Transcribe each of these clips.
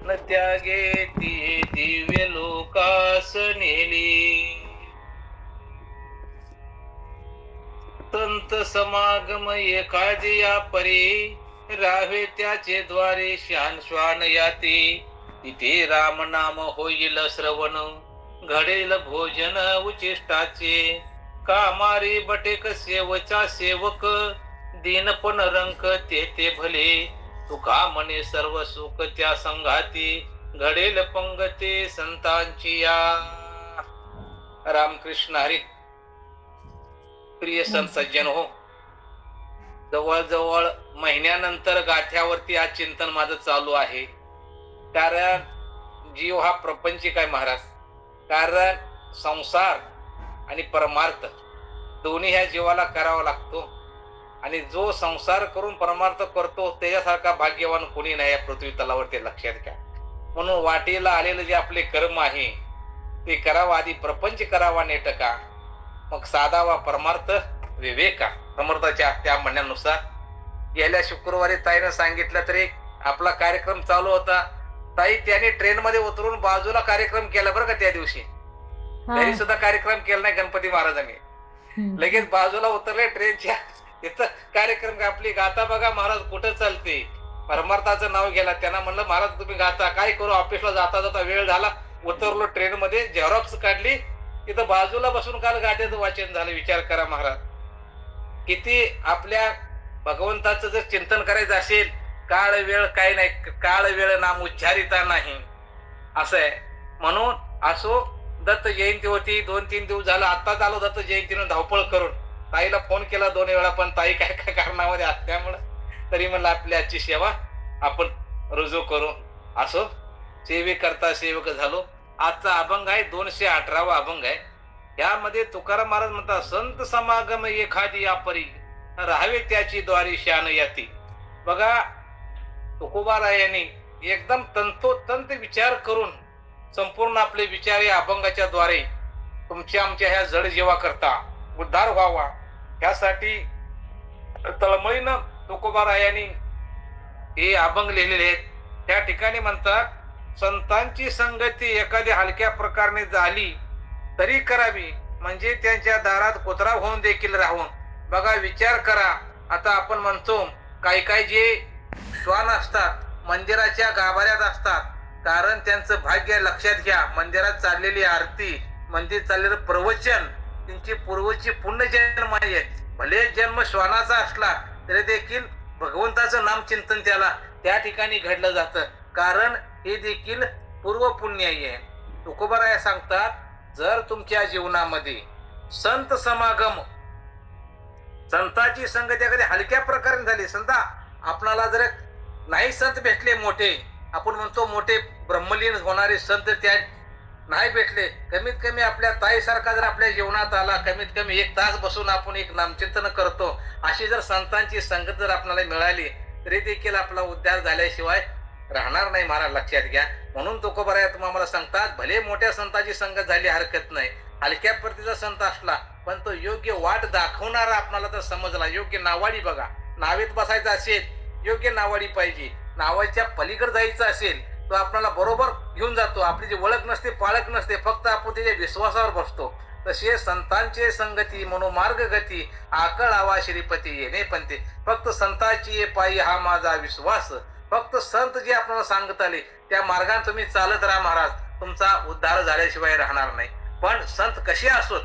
न त्यागे ती दिव्य लोकास नेली. संत समागम एखादिया परी राहावे त्याचे द्वारे शान श्वान याती. तिथे राम नाम होईल श्रवण घडेल भोजन उचिष्टाचे. कामारी बटेक सेवचा सेवक दीनपण रंक ते भले. तुका म्हणे सर्व सुख त्या संघाती घडेल पंगते संतांची या. रामकृष्ण हरी. प्रिय संत सज्जन हो, जवळजवळ महिन्यानंतर गाठ्यावरती आज चिंतन माझं चालू आहे. कारण जीव हा प्रपंचिक आहे महाराज. कारण संसार आणि परमार्थ दोन्ही ह्या जीवाला करावा लागतो. आणि जो संसार करून परमार्थ करतो त्याच्यासारखा भाग्यवान कोणी नाही या पृथ्वी तलावर, ते लक्षात घ्या. म्हणून वाटेला आलेलं जे आपले कर्म आहे ते करावा. आधी प्रपंच करावा नेटका, मग साधावा परमार्थ विवेका. समर्थाच्या त्या म्हणण्यानुसार गेल्या शुक्रवारी ताईनं सांगितलं तरी आपला कार्यक्रम चालू होता. ताई त्याने ट्रेन मध्ये उतरून बाजूला कार्यक्रम केला बरं का. त्या दिवशी घरी सुद्धा कार्यक्रम केला नाही गणपती महाराजांनी. लगेच बाजूला उतरले ट्रेनच्या तिथं कार्यक्रम. आपली गाथा बघा महाराज कुठं चालते. परमार्थाचं नाव गेला. त्यांना म्हणलं महाराज तुम्ही गाथा काय करू, ऑफिसला जाता जाता वेळ झाला. उतरलो ट्रेन मध्ये, झेरॉक्स काढली, तिथं बाजूला बसून काल गाथेचं वाचन झालं. विचार करा महाराज, किती आपल्या भगवंताचं जर चिंतन करायचं असेल, काळ वेळ काही नाही, काळ वेळ नाम उच्चारिता नाही असं आहे. म्हणून असो, दत्त जयंती होती, 2-3 दिवस झालं आत्ताच आलो दत्त जयंतीनं धावपळ करून. ताईला फोन केला 2 वेळा, पण ताई काय काय कारणामध्ये असल्यामुळं तरी म्हणलं आपली आजची सेवा आपण रुजू करू. असो, सेवेकरता सेवक झालो. आजचा अभंग आहे 218वा अभंग आहे. यामध्ये तुकाराम महाराज म्हणतात, संत समागम एखादी आपरी राहावे त्याची द्वारी शान याती. बघा, तुकोबारायांनी एकदम तंतोतंत विचार करून संपूर्ण आपले विचार या अभंगाच्या द्वारे तुमच्या आमच्या ह्या जड जीवा करता उद्धार व्हावा यासाठी तळमळीनं तुकोबारायांनी हे अभंग लिहिलेले आहेत. त्या ठिकाणी म्हणतात, संतांची संगती एखाद्या हलक्या प्रकारे झाली तरी करावी, म्हणजे त्यांच्या दारात कुत्रा होऊन देखील राहून. बघा, विचार करा. आता आपण म्हणतो काही काही जे श्वान असतात मंदिराच्या गाभाऱ्यात असतात, कारण त्यांचं भाग्य लक्षात घ्या. मंदिरात चाललेली आरती, मंदिर चाललेलं प्रवचन त्यांची पूर्वची पुण्यजन्म आहे. भले जन्म श्वानाचा असला तरी देखील भगवंताचं नामचिंतन त्याला त्या ठिकाणी घडलं जातं, कारण हे देखील पूर्व पुण्य आहे. तुकोबाराय सांगतात, जर तुमच्या जीवनामध्ये संत समागम, संतांची संगती एखादी हलक्या प्रकारे झाली, समजा आपणाला जर नाही संत भेटले मोठे, आपण म्हणतो मोठे ब्रह्मलीन होणारे संत त्या नाही भेटले, कमीत कमी आपल्या ताईसारखा जर आपल्या जीवनात आला, कमीत कमी 1 तास बसून आपण एक नामचिंतन करतो, अशी जर संतांची संगत जर आपल्याला मिळाली तरी देखील आपला उद्धार झाल्याशिवाय राहणार नाही महाराज, लक्षात घ्या. म्हणून तुकोबाराय तुम्हाला सांगतात, भले मोठ्या संतांची संगत झाली हरकत नाही, हलक्या प्रतीचा संत असला पण तो योग्य वाट दाखवणारा आपल्याला तर समजला, योग्य नावाडी. बघा, नावेत बसायचं असेल योग्य नावाडी पाहिजे, नावाच्या पलीकडे जायचं असेल तो आपल्याला बरोबर घेऊन जातो. आपली जी ओळख नसते, पाळख नसते, फक्त आपण त्याच्या विश्वासावर बसतो. तसे संतांचे संगती मनोमार्ग गती आकळावा श्रीपती येणे पंते. फक्त संतांची पायी हा माझा विश्वास. फक्त संत जे आपल्याला सांगत आले त्या मार्गाने तुम्ही चालत राहा महाराज, तुमचा उद्धार झाल्याशिवाय राहणार नाही. पण संत कसे असोत,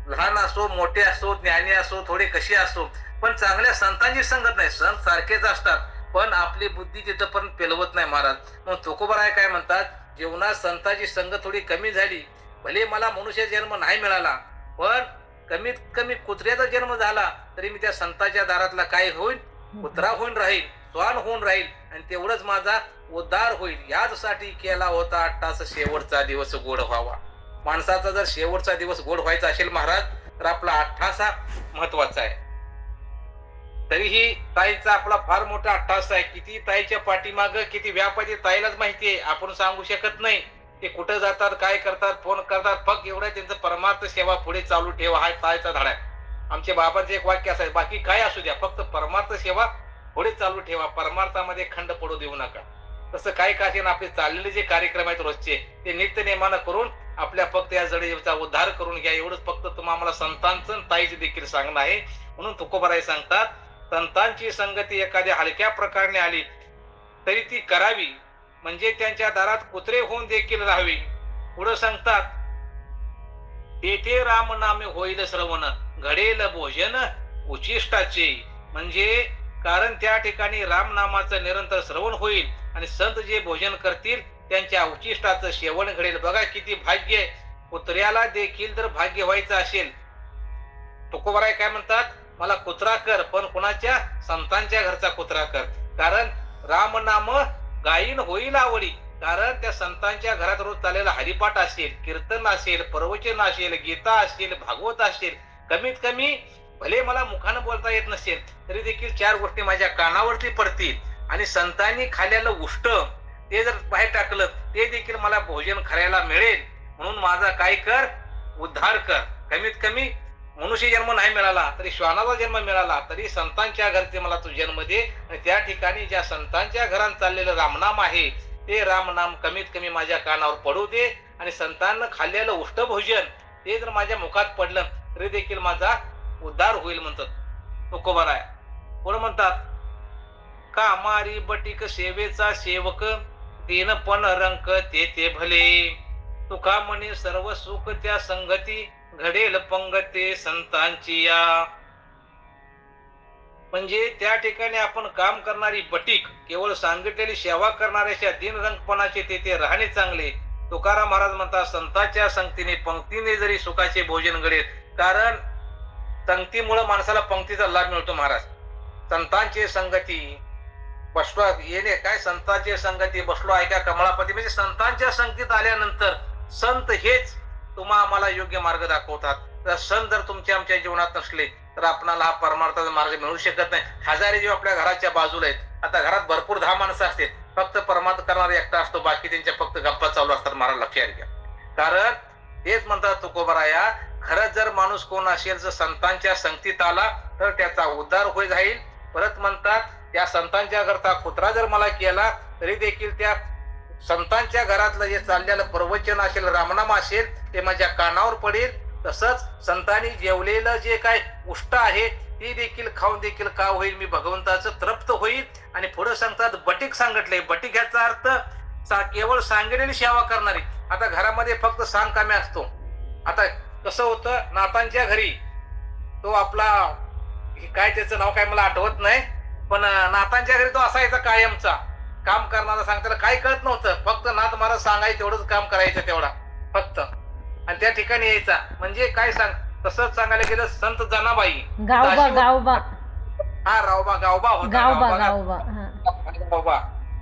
लहान असो, मोठे असो, ज्ञानी असो, थोडे कसे असो, पण चांगल्या संतांची संगत नाही. संत सारखेच असतात पण आपली बुद्धी तिथपर्यंत पेलवत नाही महाराज. मग तुकोबाराय काय म्हणतात, जीवनात संतांची संगत थोडी कमी झाली, भले मला मनुष्य जन्म नाही मिळाला, पण कमीत कमी कुत्र्याचा जन्म झाला तरी मी त्या संतांच्या दारातला काय होईल, कुत्रा होऊन राहील, श्वान होऊन राहील, आणि तेवढंच माझा उद्धार होईल. याचसाठी केला होता 8 तास शेवटचा दिवस गोड व्हावा. माणसाचा जर शेवटचा दिवस गोड व्हायचा असेल महाराज तर आपला 8 तास महत्वाचा आहे. तरीही ताईचा आपला फार मोठा 8 तास आहे. किती ताईच्या पाठीमाग किती व्यापारी ताईलाच माहितीये, आपण सांगू शकत नाही. ते कुठं जातात, काय करतात, फोन करतात, फक्त एवढं त्यांचं परमार्थ सेवा पुढे चालू ठेवा हा ताईचा धडा आहे. आमच्या बाबांचं एक वाक्य असायचं, बाकी काय असू द्या फक्त परमार्थ सेवा पुढे चालू ठेवा, परमार्थामध्ये खंड पडू देऊ नका. तसं काही काही आपले चाललेले जे कार्यक्रम आहेत रोजचे ते नित्य नेमानं करून आपल्या फक्त या जडीचा उद्धार करून घ्या. एवढंच फक्त तुम्हाला संतांचं ताईचे देखील सांगणं आहे. म्हणून तुकोबाराय सांगतात, संतांची संगती एखाद्या हलक्या प्रकारे आली तरी ती करावी, म्हणजे त्यांच्या दारात कुत्रे होऊन देखील राहावी. पुढे सांगतात, तेथे राम नामे होईल श्रवण, घडेल भोजन उचिष्टाचे. म्हणजे कारण त्या ठिकाणी राम नामाचं निरंतर श्रवण होईल आणि संत जे भोजन करतील त्यांच्या उचिष्टाचं सेवन घडेल. बघा किती भाग्य. कुत्र्याला देखील जर भाग्य व्हायचं असेल, तुकोबाराय काय म्हणतात, मला कुत्रा कर, पण कुणाच्या? संतांच्या घरचा कुत्रा कर. कारण राम नाम गायीन होईल आवडी. कारण त्या संतांच्या घरात रोज चाललेला हरिपाठ असेल, कीर्तन असेल, प्रवचन असेल, गीता असेल, भागवत असेल, कमीत कमी भले मला मुखानं बोलता येत नसेल तरी देखील 4 गोष्टी माझ्या कानावरती पडतील. आणि संतांनी खाल्लेलं उष्ट ते जर बाहेर टाकलं ते देखील मला भोजन करायला मिळेल. म्हणून माझा काय कर, उद्धार कर. कमीत कमी मनुष्य जन्म नाही मिळाला तरी श्वानाचा जन्म मिळाला तरी संतांच्या घरचे मला तू जन्म दे. आणि त्या ठिकाणी ज्या संतांच्या घरात चाललेलं रामनाम आहे ते रामनाम कमीत कमी माझ्या कानावर पडू दे. आणि संतांना खाल्लेलं उष्ट भोजन ते जर माझ्या मुखात पडलं तरी देखील माझा उद्धार होईल म्हणतात तुकोबाराय. पुढे म्हणतात, कामारी बटिक सेवेचा सेवक, दीनपण रंक ते भले. तुका म्हणे सर्व सुख त्या संगती, घडेल पंगते संतांची या. म्हणजे त्या ठिकाणी आपण काम करणारी बटीक, केवळ सांगितलेली सेवा करणाऱ्याच्या दिनरंगपणाचे ते राहणे चांगले. तुकाराम महाराज म्हणतात, संतांच्या संगतीने पंक्तीने जरी सुखाचे भोजन घडेल. कारण संगतीमुळे माणसाला पंक्तीचा लाभ मिळतो. महाराज संतांची संगती बसलो येणे काय, संतांची संगती बसलो आहे का कमळापती. म्हणजे संतांच्या संगतीत आल्यानंतर संत हेच तुम्हा आम्हाला योग्य मार्ग दाखवतात. तर संत जर तुमच्या आमच्या जीवनात नसले तर आपणाला हा परमार्थाचा मार्ग मिळू शकत नाही. हजारे जीव आपल्या घराच्या बाजूला आहेत. आता घरात भरपूर 10 माणसं असतात, फक्त परमार्थ करणारा एकटा असतो, बाकी त्यांच्या फक्त गप्पा चालू असतात. महाराज लक्षात घ्या. कारण तेच म्हणतात तुकोबाराया, खरंच जर माणूस कोण असेल जर संतांच्या संगतीत आला तर त्याचा उद्धार होईल जाईल. परत म्हणतात, त्या संतांच्या घरचा कुत्रा जर मला केला तरी देखील त्या संतांच्या घरातलं जे चाललेलं प्रवचन असेल, रामनाम असेल ते माझ्या कानावर पडेल. तसंच संतांनी जेवलेलं जे काय उष्ट आहे ती देखील खाऊन देखील का होईल, मी भगवंताचं तृप्त होईल. आणि पुढे सांगतात, बटीक सांगितले. बटीक याचा अर्थ केवळ सांगितलेली सेवा करणारी. आता घरामध्ये फक्त सांग कामे असतो. आता कसं होतं, नातांच्या घरी तो आपला काय त्याचं नाव काय मला आठवत नाही, पण नातांच्या घरी तो असायचा कायमचा काम करणारा. सांगताना काही कळत नव्हतं, फक्त नाथ महाराज सांगायचं तेवढंच काम करायचं तेवढा फक्त, आणि त्या ठिकाणी यायचा. म्हणजे काय सांग, तसंच सांगायला गेलं संत जनाबाई गावबा हा रावबा गावबा होता, गावबा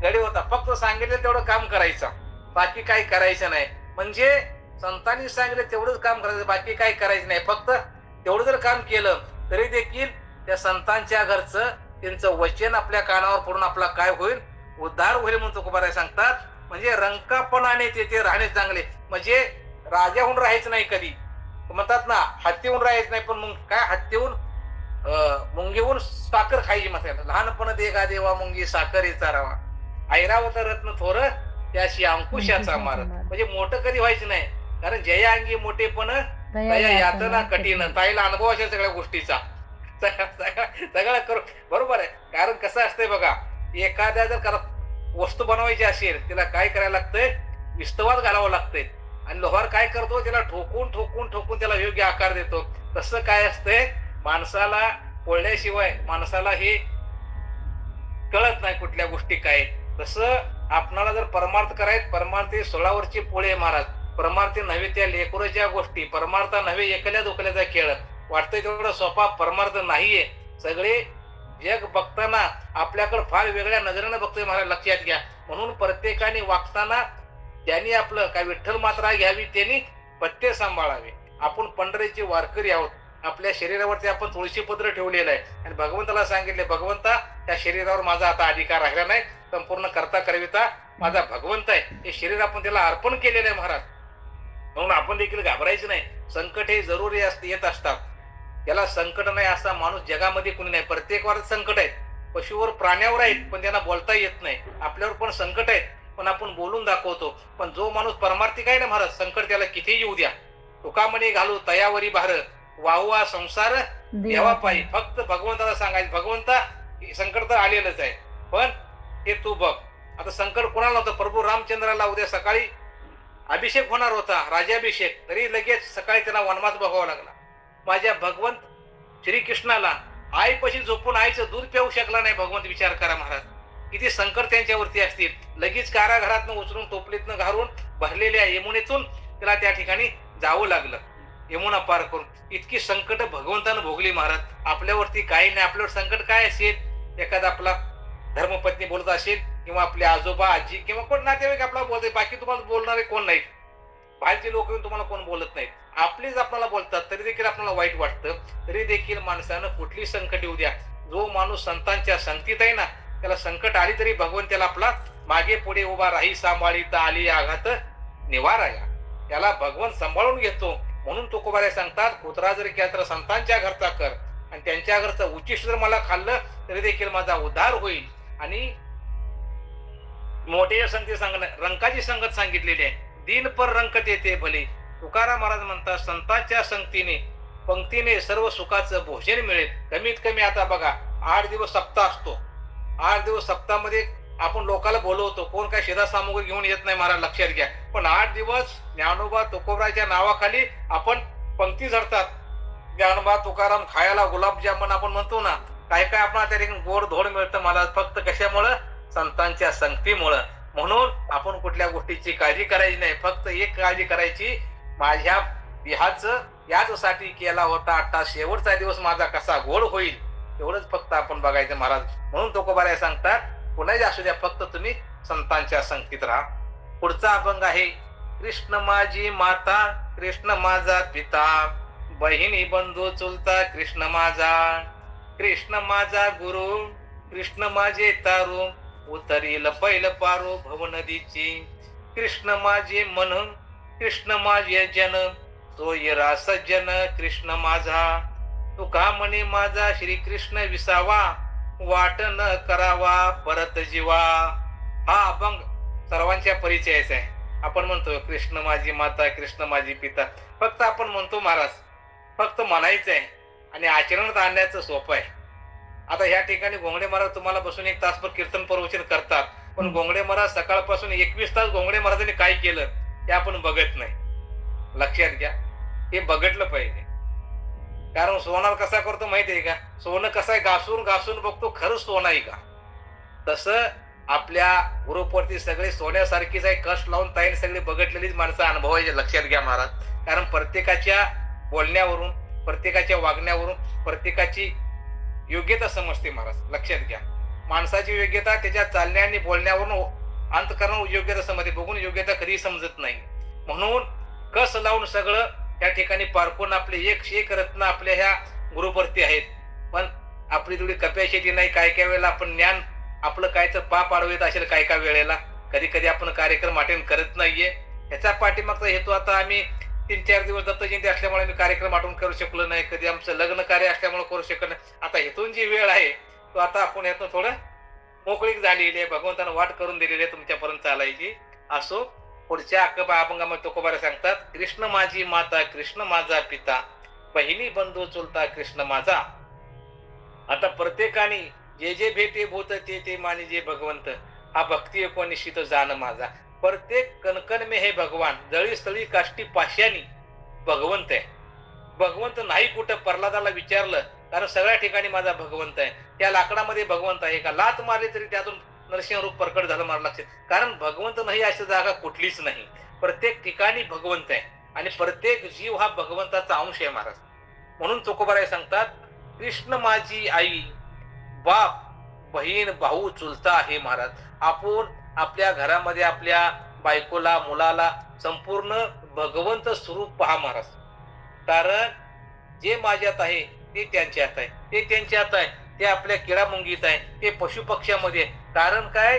गडी होता. फक्त सांगितलं तेवढं काम करायचं, बाकी काही करायचं नाही. म्हणजे संतांनी सांगितलं तेवढंच काम करायचं, बाकी काही करायचं नाही. फक्त तेवढं जर काम केलं तरी देखील त्या संतांच्या घरचं त्यांचं वचन आपल्या कानावर पडून आपला काय होईल, उद्धार होईल म्हणून तुकोबाराय सांगतात. म्हणजे रंकापणाने ते राहणे चांगले. म्हणजे राजाहून राहायचं नाही कधी. म्हणतात ना, हत्तीहून राहायचं नाही, पण मग काय हत्तीहून मुंगीहून साखर खायची म्हणतात. लहानपण देगा देवा मुंगी साखर चारावा, ऐरावत रत्न थोर त्याशी अंकुशाचा मार. म्हणजे मोठं कधी व्हायचं नाही. कारण जया अंगी मोठेपण तया यातना कठीण. ताईला अनुभव असेल सगळ्या गोष्टीचा, सगळं करू बरोबर आहे. कारण कसं असतंय बघा, एखाद्या जर वस्तू बनवायची असेल तिला काय करायला लागतंय, विस्तवात घालावं लागतंय. आणि लोहार काय करतो, त्याला ठोकून ठोकून ठोकून त्याला योग्य आकार देतो. तसं काय असतंय, माणसाला पोळल्याशिवाय माणसाला हे कळत नाही कुठल्या गोष्टी काय. तसं आपणाला जर परमार्थ करायचं, परमार्थ 16 पोळे महाराज. परमार्थ नव्हे त्या लेकरूच्या गोष्टी, परमार्थ नव्हे एकल्या दुकल्याचा खेळ. वाटतंय तेवढा सोपा परमार्थ नाहीये. सगळे जग बघताना आपल्याकडे फार वेगळ्या नजरेनं बघतोय महाराज, लक्षात घ्या. म्हणून प्रत्येकाने वागताना ज्यांनी आपलं काय विठ्ठल मात्रा घ्यावी त्यांनी पथ्य सांभाळावे. आपण पंढरीचे वारकरी आहोत. आपल्या शरीरावरती आपण तुळशीपत्र ठेवलेलं आहे आणि भगवंताला सांगितले, भगवंता त्या शरीरावर माझा आता अधिकार राहिला नाही, संपूर्ण करता करविता माझा भगवंत आहे. हे शरीर आपण त्याला अर्पण केलेलं आहे महाराज. म्हणून आपण देखील घाबरायचं नाही. संकट हे जरुरी येत असतात. त्याला संकट नाही असा माणूस जगामध्ये कुणी नाही. प्रत्येक वारात संकट आहे, पशुवर प्राण्यावर आहेत पण त्यांना बोलता येत नाही. आपल्यावर पण संकट आहेत पण आपण बोलून दाखवतो. पण जो माणूस परमार्थिक आहे ना महाराज, संकट त्याला किती येऊ द्या, तुका म्हणे घालू तयावरी भार, वाहुवा संसार देवा पायी. फक्त भगवंताला सांगायचं, भगवंता संकट तर आलेलंच आहे पण हे तू बघ. आता संकट कोणाला नव्हतं, प्रभू रामचंद्राला उद्या सकाळी अभिषेक होणार होता, राज्याभिषेक, तरी लगेच सकाळी त्यांना वनवास बघावा लागला. माझ्या भगवंत श्रीकृष्णाला आईपाशी झोपून आईचं दूध पिऊ शकला नाही भगवंत. विचार करा महाराज, किती संकट त्यांच्यावरती असतील. लगेच कारागृहातनं उचलून टोपलीतनं घालून भरलेल्या यमुनेतून त्याला त्या ठिकाणी जावं लागलं, यमुना पार करून. इतकी संकट भगवंतानं भोगली महाराज. आपल्यावरती काही नाही. आपल्यावर संकट काय असेल, एखादा आपला धर्मपत्नी बोलत असेल किंवा आपले आजोबा आजी किंवा कोण नातेवाईक आपल्याला बोलते, बाकी तुम्हाला बोलणारे कोण नाहीत. बाहेरचे लोक येऊन तुम्हाला कोण बोलत नाहीत, आपलीच आपल्याला बोलतात, तरी देखील आपल्याला वाईट वाटतं. तरी देखील माणसानं कुठली संकट येऊ द्या, जो माणूस संतांच्या संगतीत आहे ना, त्याला संकट आली तरी भगवंत त्याला आपला मागे पुढे उभा राही सांभाळीत आली आघात निवाराया. त्याला भगवंत सांभाळून घेतो. म्हणून तुकोबारे सांगतात, कुत्रा जर केला तर संतांच्या घरचा कर, आणि त्यांच्या घरचं उच्चिष्ट जर मला खाल्लं तरी देखील माझा उद्धार होईल. आणि मोठे संगती सांगणं, रंकाची संगत सांगितलेली आहे, दिन पर रंकत येते भले. तुकाराम महाराज म्हणतात, संतांच्या संगतीने पंक्तीने सर्व सुखाचं भोजन मिळेल. कमीत कमी आता बघा, 8 दिवस सप्ताह असतो. 8 दिवस सप्ताहामध्ये आपण लोकांना बोलवतो, कोण काय शेजा सामुग्री घेऊन येत नाही महाराज, लक्षात घ्या. पण 8 दिवस ज्ञानोबा तुकोबराच्या नावाखाली आपण पंक्ती झडतात. ज्ञानोबा तुकाराम खायला गुलाबजामुन आपण म्हणतो ना, काय काय आपण त्या ठिकाणी गोड धोड मिळतं मला, फक्त कशामुळं, संतांच्या संगतीमुळं. म्हणून आपण कुठल्या गोष्टीची काळजी करायची नाही, फक्त एक काळजी करायची, माझ्या विहाचं याचसाठी केला होता आता शेवटचा दिवस माझा कसा गोड होईल, एवढंच फक्त आपण बघायचं महाराज. म्हणून तुकोबाराय सांगतात, कुणाही असू द्या, फक्त तुम्ही संतांच्या संगतीत राहा. पुढचा अभंग आहे, कृष्ण माझी माता कृष्ण माझा पिता, बहिणी बंधू चुलता कृष्ण माझा, कृष्ण माझा गुरु कृष्ण माझे तारू, उतरील पैल पारू भव नदीची, कृष्ण माझे मन कृष्ण माझे जन, सोयरा सज्जन कृष्ण माझा, तुका म्हणे माझा श्रीकृष्ण विसावा, वाट न करावा परत जीवा. हा अभंग सर्वांच्या परिचयाचा आहे. आपण म्हणतो कृष्ण माझी माता कृष्ण माझी पिता, फक्त आपण म्हणतो महाराज, फक्त म्हणायचं आहे आणि आचरणात आणण्याचं सोपं आहे. आता ह्या ठिकाणी घोंगडे महाराज तुम्हाला बसून 1 तासभर कीर्तन प्रवचन करतात, पण घोंगडे महाराज सकाळपासून 21 तास घोंगडे महाराजांनी काय केलं ते आपण बघत नाही. लक्षात घ्या, हे बघितलं पाहिजे. कारण सोनार कसा करतो माहितीये का, सोनं कसं आहे, घासून घासून बघतो खरंच सोनं आहे का. तसं आपल्या ग्रुपवरती सगळे सोन्यासारखीच आहे, कष्ट लावून ताईने सगळे बघितलेलीच माणसं अनुभवायचे. लक्षात घ्या महाराज, कारण प्रत्येकाच्या बोलण्यावरून, प्रत्येकाच्या वागण्यावरून प्रत्येकाची योग्यता समजते महाराज. लक्षात घ्या, माणसाची योग्यता त्याच्या चालण्या आणि बोलण्यावरून, अंतःकरण योग्यता समजते, बघून योग्यता कधी समजत नाही. म्हणून कस लावून सगळं त्या ठिकाणी पारखून आपले 101 रत्न आपल्या ह्या गुरुवरती आहेत. पण आपली थोडी कपॅसिटी नाही. काय काय वेळेला आपण ज्ञान आपलं काय तर पाप अडवत असेल, काय काय वेळेला कधी कधी आपण कार्यक्रम अटेंड करत नाहीये. ह्याचा पाठीमागचा हेतू, आता आम्ही 3-4 दिवस दत्त जयंती असल्यामुळे मी कार्यक्रम अटेंड करू शकलो नाही, कधी आमचं लग्न कार्य असल्यामुळे करू शकत नाही. आता हेतून जी वेळ आहे तो आता आपण यातून थोडं मोकळीक झालेली आहे, भगवंतानं वाट करून दिलेली आहे तुमच्यापर्यंत चालायची. असो, पुढच्या अभंगामध्ये तुकोबारा सांगतात, कृष्ण माझी माता कृष्ण माझा पिता, बहिणी बंधू चुलता कृष्ण माझा. आता प्रत्येकाने जे जे भेटे भूत ते ते मानी जे भगवंत, हा भक्ती एकोनिशित जाण माझा. प्रत्येक कणकण में हे भगवान, जळी स्थळी काष्टी पाशानी भगवंत आहे. भगवंत नाही कुठं, प्रल्हादाला विचारलं, कारण सगळ्या ठिकाणी माझा भगवंत आहे. त्या लाकडामध्ये भगवंत आहे का, लात मारली तरी त्यातून नरसिंह रूप प्रकट झालं मला लक्षात. कारण भगवंत नाही अशी जागा कुठलीच नाही, प्रत्येक ठिकाणी भगवंत आहे आणि प्रत्येक जीव हा भगवंताचा अंश आहे महाराज. म्हणून तुकोबाराय सांगतात, कृष्ण माझी आई, बाप बहीण भाऊ चुलता आहे महाराज. आपण आपल्या घरामध्ये आपल्या बायकोला मुलाला संपूर्ण भगवंत स्वरूप पहा महाराज. कारण जे माझ्यात आहे ते त्यांच्यात आहे, ते त्यांच्यात आहे, ते आपल्या किडामुंगीत आहे, ते पशुपक्ष्यामध्ये. कारण काय,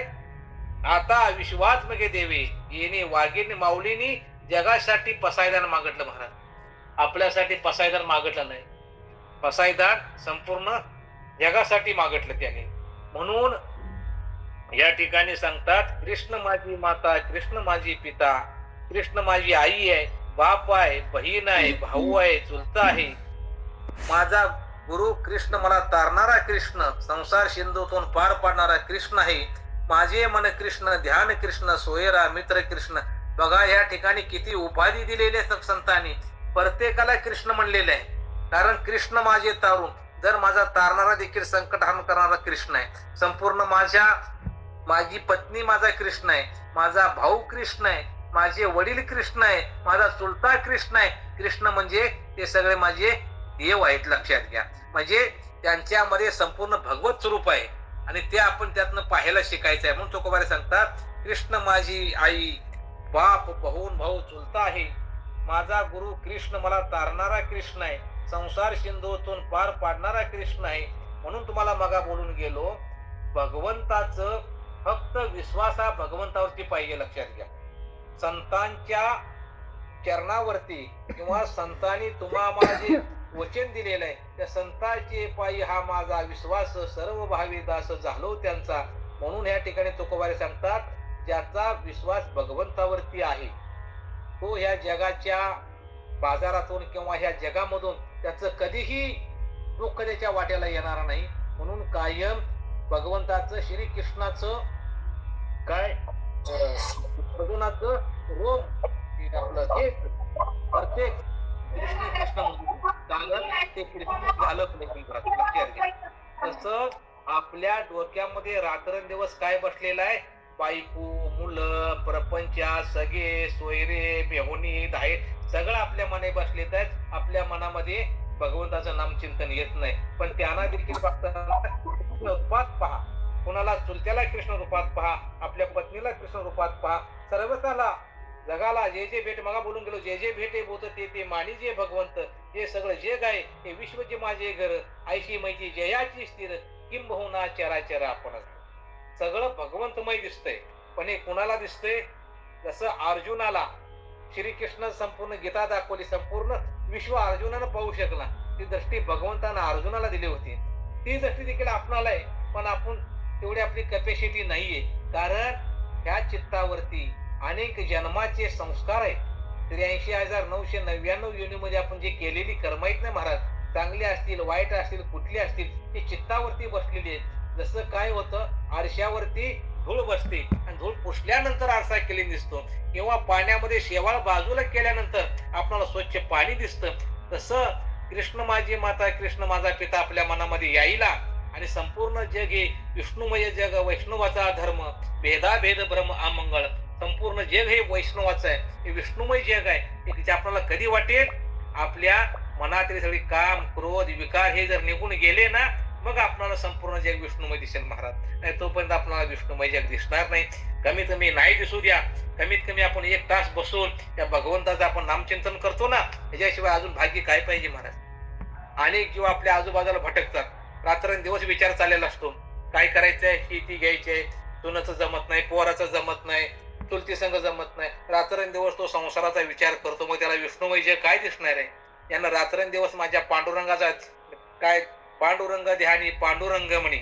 आता विश्वात्मके देवे येणे वाघेने माऊलीनी जगासाठी पसायदान मागितलं महाराज. आपल्यासाठी पसायदान मागितलं नाही, पसायदान संपूर्ण जगासाठी मागितलं त्याने. म्हणून या ठिकाणी सांगतात, कृष्ण माझी माता, कृष्ण माझी पिता, कृष्ण माझी आई आहे, बाप आहे, बहीण आहे, भाऊ आहे, चुलता आहे. माझा गुरु कृष्ण, मला तारणारा कृष्ण, संसार सिंधूतून पार पाडणारा कृष्ण आहे. माझे मन कृष्ण, ध्यान कृष्ण, सोयरा मित्र कृष्ण. बघा या ठिकाणी किती उपाधी दिलेली आहे संतांनी. प्रत्येकाला कृष्ण म्हणलेले आहे. कारण कृष्ण माझे तारून, जर माझा तारणारा देखील संकट हरण करणारा कृष्ण आहे. संपूर्ण माझी पत्नी माझा कृष्ण आहे, माझा भाऊ कृष्ण आहे, माझे वडील कृष्ण आहे, माझा चुलता कृष्ण आहे. कृष्ण म्हणजे ते सगळे माझे देव आहेत, लक्षात घ्या. म्हणजे त्यांच्यामध्ये संपूर्ण भगवत स्वरूप आहे आणि ते आपण त्यातनं पाहायला शिकायचं आहे. म्हणून तुकोबारे सांगतात, कृष्ण माझी आई, बाप, बहून, भाऊ, चुलता आहे. माझा गुरु कृष्ण, मला तारणारा कृष्ण आहे, संसार सिंधूतून पार पाडणारा कृष्ण आहे. म्हणून तुम्हाला मगा बोलून गेलो, भगवंताचं फक्त विश्वास हा भगवंतावरती पाहिजे, लक्षात घ्या. संतांच्या चरणावरती किंवा संतांनी तुम्हाला जे वचन दिलेलं आहे, त्या संतांचे पायी हा माझा विश्वास, सर्व भावी दास झालो त्यांचा. म्हणून या ठिकाणी तुकोबारे सांगतात, ज्याचा विश्वास भगवंतावरती आहे तो ह्या जगाच्या बाजारातून किंवा ह्या जगामधून त्याचं कधीही दुःख त्याच्या वाट्याला येणार नाही. म्हणून कायम भगवंताचं, श्रीकृष्णाचं काय अर्जुनाचं रोम आपलं हे प्रत्येक कृष्ण ते कृष्ण झालं पाहिजे. तसं आपल्या डोक्यामध्ये रात्रंदिवस काय बसलेलं आहे, बायको, मुलं, प्रपंचा, सगळे, सोयरे, मेहुणी, धाय, सगळं आपल्या मनात बसलेत आहेत. आपल्या मनामध्ये भगवंताचं नामचिंतन येत नाही. पण त्यांना देखील कृष्ण रूपात पहा, कोणाला चुलत्याला कृष्ण रूपात पहा, आपल्या पत्नीला कृष्ण रूपात पहा. सर्वताला जगाला जे जे भेट, मगा बोलून गेलो, जे जे भेटे बोत ते मानी जे भगवंत, हे सगळं जग आहे हे विश्वचे माझे घर, ऐशी मैची जयाची स्थिर, किंबहुना चराचर आपण. सगळं भगवंतमय दिसतंय. पण हे कुणाला दिसतंय? जसं अर्जुनाला श्रीकृष्ण संपूर्ण गीता दाखवली, संपूर्ण विश्व अर्जुनानं पाहू शकला. ती दृष्टी भगवंतानं अर्जुनाला दिली होती. ती दृष्टी देखील आपणाला आहे, पण आपण तेवढी आपली कॅपॅसिटी नाहीये. कारण ह्या चित्तावरती अनेक जन्माचे संस्कार आहेत. 83,999 योनीमध्ये आपण जे केलेली कर्म आहेत ना महाराज, चांगली असतील, वाईट असतील, कुठली असतील, ती चित्तावरती बसलेली आहेत. जसं काय होतं, आरशावरती धूळ बसते आणि धूळ पुसल्यानंतर आरसा केलेला दिसतो, किंवा पाण्यामध्ये शेवाळ बाजूला केल्यानंतर आपल्याला स्वच्छ पाणी दिसतं. तसं कृष्ण माझी माता, कृष्ण माझा पिता आपल्या मनामध्ये यायला आणि संपूर्ण जग हे विष्णुमय जग, वैष्णवाचा धर्म, भेदाभेद भ्रम अमंगळ, संपूर्ण जग हे वैष्णवाचं आहे, हे विष्णुमय जग आहे. हे आपल्याला कधी वाटेल, आपल्या मनातील सगळी काम, क्रोध, विकार हे जर निघून गेले ना, मग आपल्याला संपूर्ण जग विष्णुमय दिसेल महाराज. नाही तोपर्यंत आपल्याला विष्णुमय जग दिसणार नाही. कमीत कमी नाही दिसू द्या, कमीत कमी आपण 1 तास बसून त्या भगवंताचं आपण नामचिंतन करतो ना, ह्याच्याशिवाय अजून भाग्य काय पाहिजे महाराज. अनेक जीव आपल्या आजूबाजूला भटकतात, रात्रंदिवस विचार चाललेला असतो, काय करायचंय, शेती घ्यायचंय, सुनाचं जमत नाही, पोराचं जमत नाही, चुलती संघ जमत नाही, रात्रंदिवस तो संसाराचा विचार करतो. मग त्याला विष्णुमय जग काय दिसणार आहे? यांना रात्रंदिवस माझ्या पांडुरंगाचा काय, पांडुरंग ध्यानी पांडुरंग म्हणी,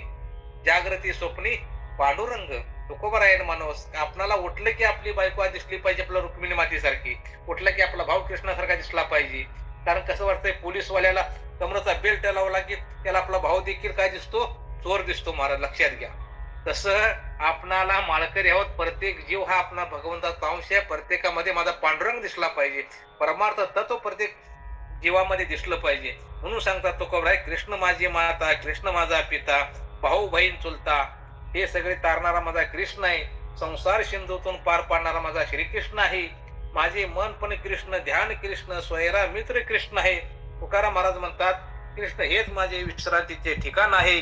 जागृती स्वप्नी पांडुरंग. तुकोबारायण मानवस, आपणाला उठलं की आपली बायको दिसली पाहिजे आपल्या रुक्मिणी मातेसारखी, उठलं की आपला भाऊ कृष्णासारखा दिसला पाहिजे. कारण कसं वाटतंय, पोलीसवाल्याला कमराचा बेल्ट लावला की त्याला आपला भाऊ देखील काय दिसतो, चोर दिसतो महाराज, लक्षात घ्या. तसं आपणाला माळकरी आहोत, प्रत्येक जीव हा आपला भगवंताचा अंश आहे. प्रत्येकामध्ये माझा पांडुरंग दिसला पाहिजे, परमार्थ तत्व प्रत्येक जीवामध्ये दिसलं पाहिजे. म्हणून सांगतात तुकोबाराय, कृष्ण माझी माता, कृष्ण माझा पिता, भाऊ बहीण चुलता, हे सगळे तारणारा माझा कृष्ण आहे. संसार सिंधूतून पार पाडणारा माझा श्रीकृष्ण आहे. माझे मन पण कृष्ण, ध्यान कृष्ण, स्वयरा मित्र कृष्ण आहे. तुकाराम महाराज म्हणतात, कृष्ण हेच माझे विश्रांतीचे ठिकाण आहे,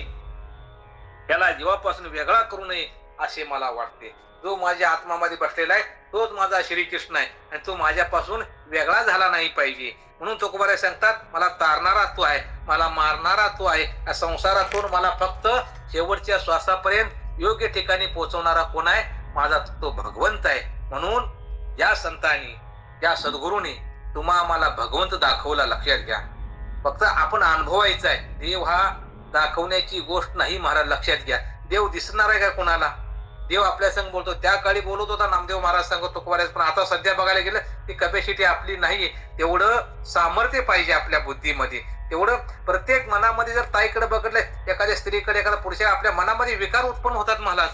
त्याला जीवापासून वेगळा करू नये असे मला वाटते. जो माझ्या आत्मामध्ये बसलेला आहे तोच माझा श्रीकृष्ण आहे आणि तो माझ्यापासून वेगळा झाला नाही पाहिजे. म्हणून तुकोबाराय सांगतात, मला तारणारा तो आहे, मला मारणारा तो आहे. या संसारातून मला फक्त शेवटच्या श्वासापर्यंत योग्य ठिकाणी पोहोचवणारा कोण आहे? माझा तो भगवंत आहे. म्हणून ज्या संतांनी, ज्या सद्गुरूंनी आम्हाला भगवंत दाखवला, लक्षात घ्या. फक्त आपण अनुभवायचा आहे. देव हा दाखवण्याची गोष्ट नाही महाराज, लक्षात घ्या. देव दिसणार आहे का कुणाला? देव आपल्या संग बोलतो. त्या काळी बोलत होता नामदेव महाराज सांगतो तुकोबाराज, पण आता सध्या बघायला गेलं ती कपॅसिटी आपली नाहीये. तेवढं सामर्थ्य पाहिजे आपल्या बुद्धीमध्ये, तेवढं प्रत्येक मनामध्ये. जर ताईकडे बघितलं, एखाद्या स्त्रीकडे, एखाद्या पुरुषा, आपल्या मनामध्ये विकार उत्पन्न होतात महाराज.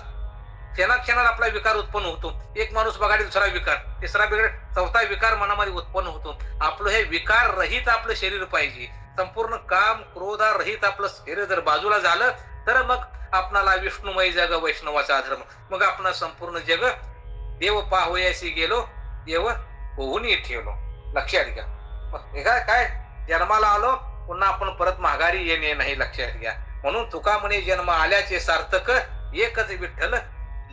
क्षणाक्षणाला आपला विकार उत्पन्न होतो. एक माणूस बघायला दुसरा विकार, तिसरा बिघड, चौथा विकार मनामध्ये उत्पन्न होतो. आपलं हे विकार रहित आपलं शरीर पाहिजे. संपूर्ण काम क्रोधा रहित आपलं शरीर जर बाजूला झालं तर मग आपणाला विष्णुमय जग वैष्णवाचा धर्म. मग आपण संपूर्ण जग देव पाहोयासी गेलो, देव होऊन ठेवलो. लक्षात घ्या. मग काय जन्माला आलो, पुन्हा आपण परत माघारी येणे नाही. लक्षात घ्या. म्हणून तुका म्हणे जन्म आल्याचे सार्थक, एकच विठ्ठल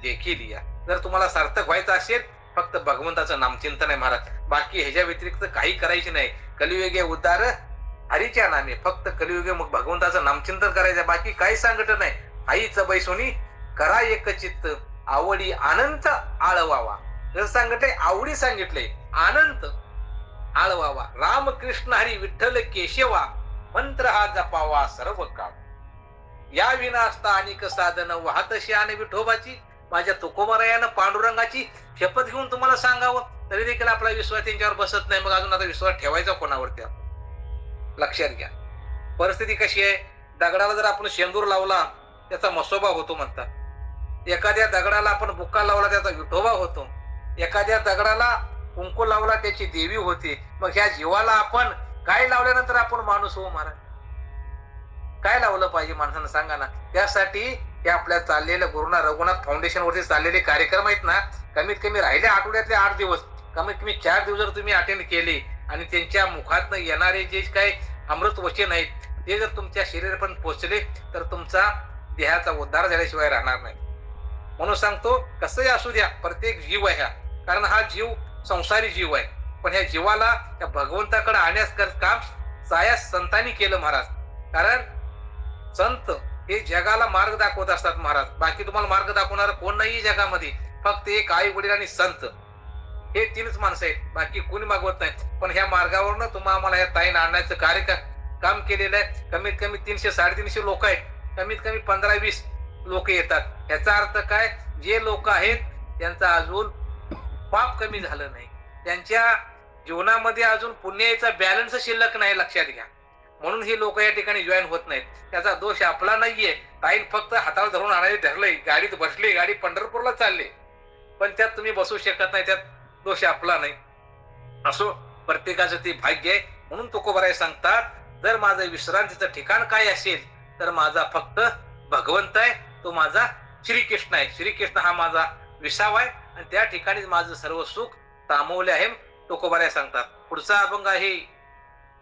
देखील या. जर तुम्हाला सार्थक व्हायचं असेल, फक्त भगवंताचं नामचिंतन आहे महाराज. बाकी ह्याच्या व्यतिरिक्त काही करायचे नाही. कलियुगे उद्धार हरीच्या नामे, फक्त कलियुगे मग भगवंताचं नामचिंतन करायचं, बाकी काही सांगत नाही. आईच बैसोनी करा एक चित्त, आवडी अनंत आळवावा. जर सांगितलंय आवडी, सांगितलंय अनंत आळवावा. रामकृष्ण हरी विठ्ठल केशवा, मंत्र हा जपावा सर्व काळ. या विना असता अनेक साधन, वाहत शान विठोबाची. माझ्या तुकोबारायानं पांडुरंगाची शपथ घेऊन तुम्हाला सांगावं, तरी देखील आपला विश्वास त्यांच्यावर बसत नाही. मग अजून आता विश्वास ठेवायचा कोणावरती? लक्षात घ्या. परिस्थिती कशी आहे? दगडाला जर आपण शेंदूर लावला त्याचा मसोबा होतो म्हणतात. एखाद्या दगडाला आपण बुक्का लावला त्याचा विठोबा होतो. एखाद्या दगडाला कुंकू लावला त्याची देवी होते. मग ह्या जीवाला आपण काय लावल्यानंतर आपण माणूस हो महाराज? काय लावलं पाहिजे माणसानं सांगा ना. त्यासाठी हे आपल्या चाललेल्या गुरुनाथ रघुनाथ फाउंडेशन वरती चाललेले कार्यक्रम आहेत ना, कमीत कमी राहिले आठवड्यातले 8 दिवस, कमीत कमी 4 दिवस जर तुम्ही अटेंड केले आणि त्यांच्या मुखातनं येणारे जे काही अमृत वचन आहेत ते जर तुमच्या शरीरापर्यंत पोहोचले तर तुमचा देहाचा उद्धार झाल्याशिवाय राहणार नाही. म्हणून सांगतो, कसंही असू द्या, प्रत्येक जीव आहे हा. कारण हा जीव संसारी जीव आहे, पण ह्या जीवाला त्या भगवंताकडे आणण्यास काम सायास संतांनी केलं महाराज. कारण संत हे जगाला मार्ग दाखवत असतात महाराज. बाकी तुम्हाला मार्ग दाखवणार कोण नाही जगामध्ये, फक्त एक आई वडील आणि संत, हे 3च माणसं आहेत. बाकी कोणी मागवत नाही. पण ह्या मार्गावरनं तुम्हाला आम्हाला ह्या ताईनं आणण्याचं काम केलेलं आहे. कमीत कमी 300-350 लोक आहेत. कमीत कमी 15-20 लोक येतात. याचा अर्थ काय? जे लोक आहेत त्यांचा अजून पाप कमी झालं नाही, त्यांच्या जीवनामध्ये अजून पुण्याचा बॅलन्स शिल्लक नाही. लक्षात घ्या. म्हणून ही लोक या ठिकाणी जॉईन होत नाहीत. त्याचा दोष आपला नाहीये. ताईन फक्त हाताला धरून आणायला धरलंय, गाडीत बसले, गाडी पंढरपूरला चालले, पण त्यात तुम्ही बसू शकत नाही. त्यात दोष आपला नाही. असो, प्रत्येकाचं ते भाग्य आहे. म्हणून तुकोबाराय सांगतात, जर माझं विश्रांतीचं ठिकाण काय असेल तर माझा फक्त भगवंत आहे, तो माझा श्रीकृष्ण आहे. श्रीकृष्ण हा माझा विसावा आहे आणि त्या ठिकाणीच माझं सर्व सुख तामवले आहे. तुकोबाराय सांगतात. पुढचा अभंग आहे,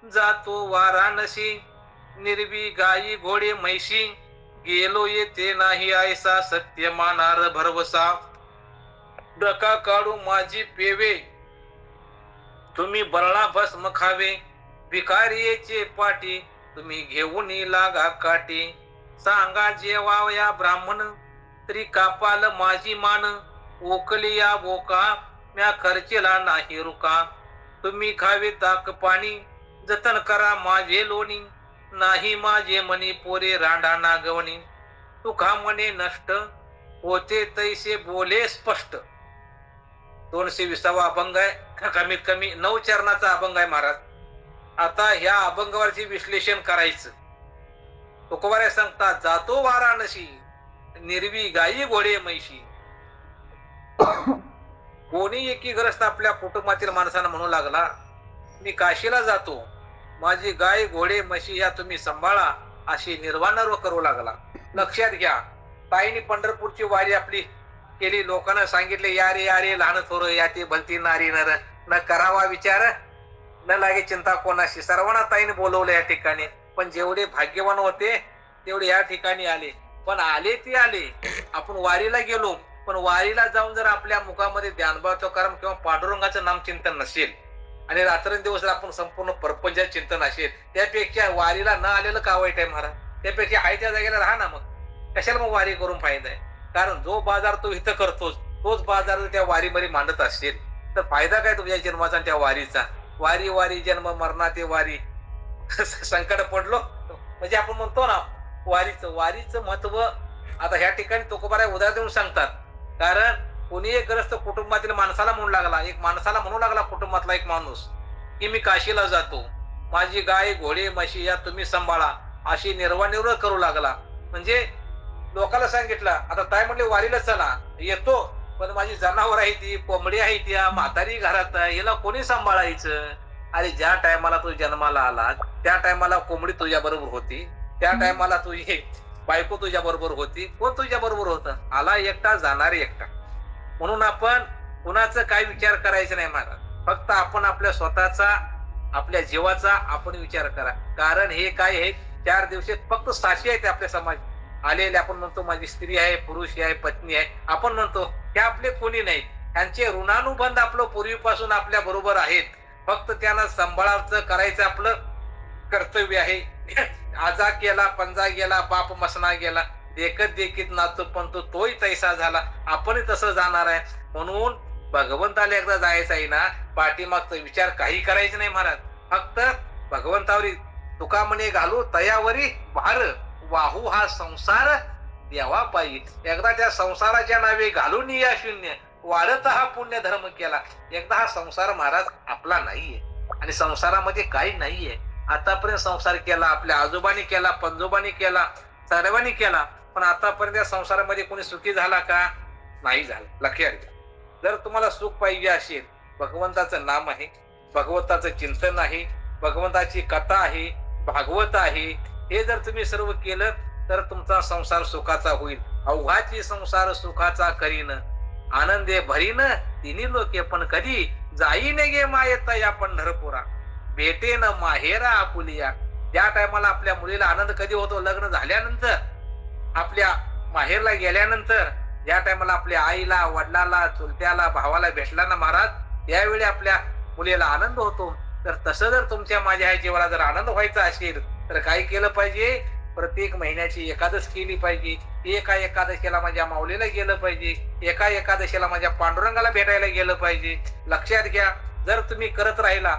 जातो वाराणसी निर्वी गायी घोडे म्हैशी, गेलो येते नाही ऐसा सत्य मानार भरवसा. डका काढू माझी पेवे, तुम्ही बरळा भस्म खावे. भिकारीचे पाठी, तुम्ही घेऊन लागा काठी. सांगा जेवा या ब्राह्मण, तरी कापाल माझी मान. ओकली या बोका, म्या खर्चेला नाही रुका. तुम्ही खावे ताक पाणी, जतन करा माझे लोणी. नाही माझे मनी पोरे रांडा नागवणी. तुका म्हणे नष्ट, होते तैसे बोले स्पष्ट. 220वा अभंग आहे. कमीत कमी 9 चरणाचा अभंग आहे महाराज. आता ह्या अभंगावरचे विश्लेषण करायचं. तुकोबाराय सांगतात, जातो वाराणसी निर्वी गायी घोडे म्हैशी. कोणी एकीग्रस्त आपल्या कुटुंबातील माणसांना म्हणू लागला, मी काशीला जातो, माझी गाय घोडे म्हशी या तुम्ही सांभाळा, अशी निर्वाण करू लागला. लक्षात घ्या. ताईने पंढरपूरची वारी आपली केली. लोकांना सांगितले, या रे लहान थोर या ते भलती नारी नर, न करावा विचार न लागे चिंता कोणाशी. सर्वांना ताईने बोलवलं या ठिकाणी. पण जेवढे भाग्यवान होते तेवढे या ठिकाणी आले. पण आले ते आले. आपण वारीला गेलो, पण वारीला जाऊन जर आपल्या मुखामध्ये ध्यानभाव तुकाराम किंवा पांडुरंगाचं नाम चिंतन नसेल आणि रात्रंदिवस जर आपण संपूर्ण परपंच चिंतन असेल, त्यापेक्षा वारीला न आलेलं का वाईट आहे महाराज? त्यापेक्षा आहे त्या जागेला राहा ना. मग कशाला मग वारी करून फायदा आहे? कारण जो बाजार तो इथं करतोच, तोच बाजार जर त्या वारीमध्ये मांडत असेल तर फायदा काय तुझ्या जन्माचा आणि त्या वारीचा? वारी वारी जन्म मरणा ते वारी. संकट पडलो म्हणजे आपण म्हणतो ना, वारीचं महत्व आता ह्या ठिकाणी तुकोबाराय उदाहरण देऊन सांगतात. कारण कोणी एक ग्रस्त कुटुंबातील माणसाला म्हणू लागला, एक माणसाला म्हणू लागला कुटुंबातला एक माणूस, की मी काशीला जातो, माझी गाय घोडे म्हशी या तुम्ही सांभाळा, अशी निर्वानिर्व करू लागला. म्हणजे लोकांना सांगितलं, आता ताई म्हणले वारीला चला, येतो, पण माझी जनावर आहे ती, कोंबडी आहे ती, म्हातारी घरात आहे, हिला कोणी सांभाळायचं? अरे ज्या टायमाला तू जन्माला आला त्या टायमाला कोंबडी तुझ्या बरोबर होती, त्या टायमाला तुझी बायको तुझ्या बरोबर होती, कोण तुझ्या बरोबर होतं? आला एकटा जाणार एकटा. म्हणून आपण कुणाचं काय विचार करायचं नाही महाराज. फक्त आपण आपल्या स्वतःचा, आपल्या जीवाचा आपण विचार करा. कारण हे काय आहे, 4 दिवशी फक्त साक्षी आहेत आपल्या समाज आलेले. आपण म्हणतो माझी स्त्री आहे, पुरुष आहे, पत्नी आहे, आपण म्हणतो हे आपले कोणी नाहीत. त्यांचे ऋणानुबंध आपलं पूर्वीपासून आपल्या बरोबर आहेत. फक्त त्यांना सांभाळायचं करायचं आपलं कर्तव्य आहे. आजा केला पंजा गेला बाप मसना गेला, देखत देखीत नातो पण तोही तैसा झाला, आपण तसं जाणार आहे. म्हणून भगवंताला एकदा जायचं आहे ना, पाठीमागचा विचार काही करायचं नाही महाराज. फक्त भगवंतावरी तुका म्हणे घालू तयावरी भार, वाहू हा संसार देवा पाहिजे. एकदा त्या संसाराच्या नावे घालून या शून्य, वाढत हा पुण्य धर्म केला. एकदा हा संसार महाराज आपला नाहीये आणि संसारामध्ये काही नाहीये. आतापर्यंत संसार केला, आपल्या आजोबांनी केला, पंजोबांनी केला, सर्वांनी केला, पण आतापर्यंत या संसारामध्ये कोणी सुखी झाला का? नाही झाला. लक्षात घ्या. जर तुम्हाला सुख पाहिजे असेल, भगवंताचं नाम आहे, भगवंताचं चिंतन आहे, भगवंताची कथा आहे, भागवत आहे, हे जर तुम्ही सर्व केलं तर तुमचा संसार सुखाचा होईल. अवघाची संसार सुखाचा करीन, आनंदे भरीन तिन्ही लोके, पण कधी जाईन गे मायेता या पंढरपुरा, भेटे न माहेरा आपुलिया. त्या टायमाला आपल्या मुलीला आनंद कधी होतो? लग्न झाल्यानंतर, आपल्या माहेरला गेल्यानंतर. ज्या टायमाला आपल्या आईला, वडिलाला, चुलत्याला, भावाला भेटला ना महाराज, त्यावेळी आपल्या मुलीला आनंद होतो. तर तसं जर तुमच्या माझ्या जीवाला जर आनंद व्हायचा असेल तर काय केलं पाहिजे? प्रत्येक महिन्याची एकादश केली पाहिजे. एका एकादशीला माझ्या माऊलीला गेलं पाहिजे, एका एकादशीला माझ्या पांडुरंगाला भेटायला गेलं पाहिजे. लक्षात घ्या. जर तुम्ही करत राहिला,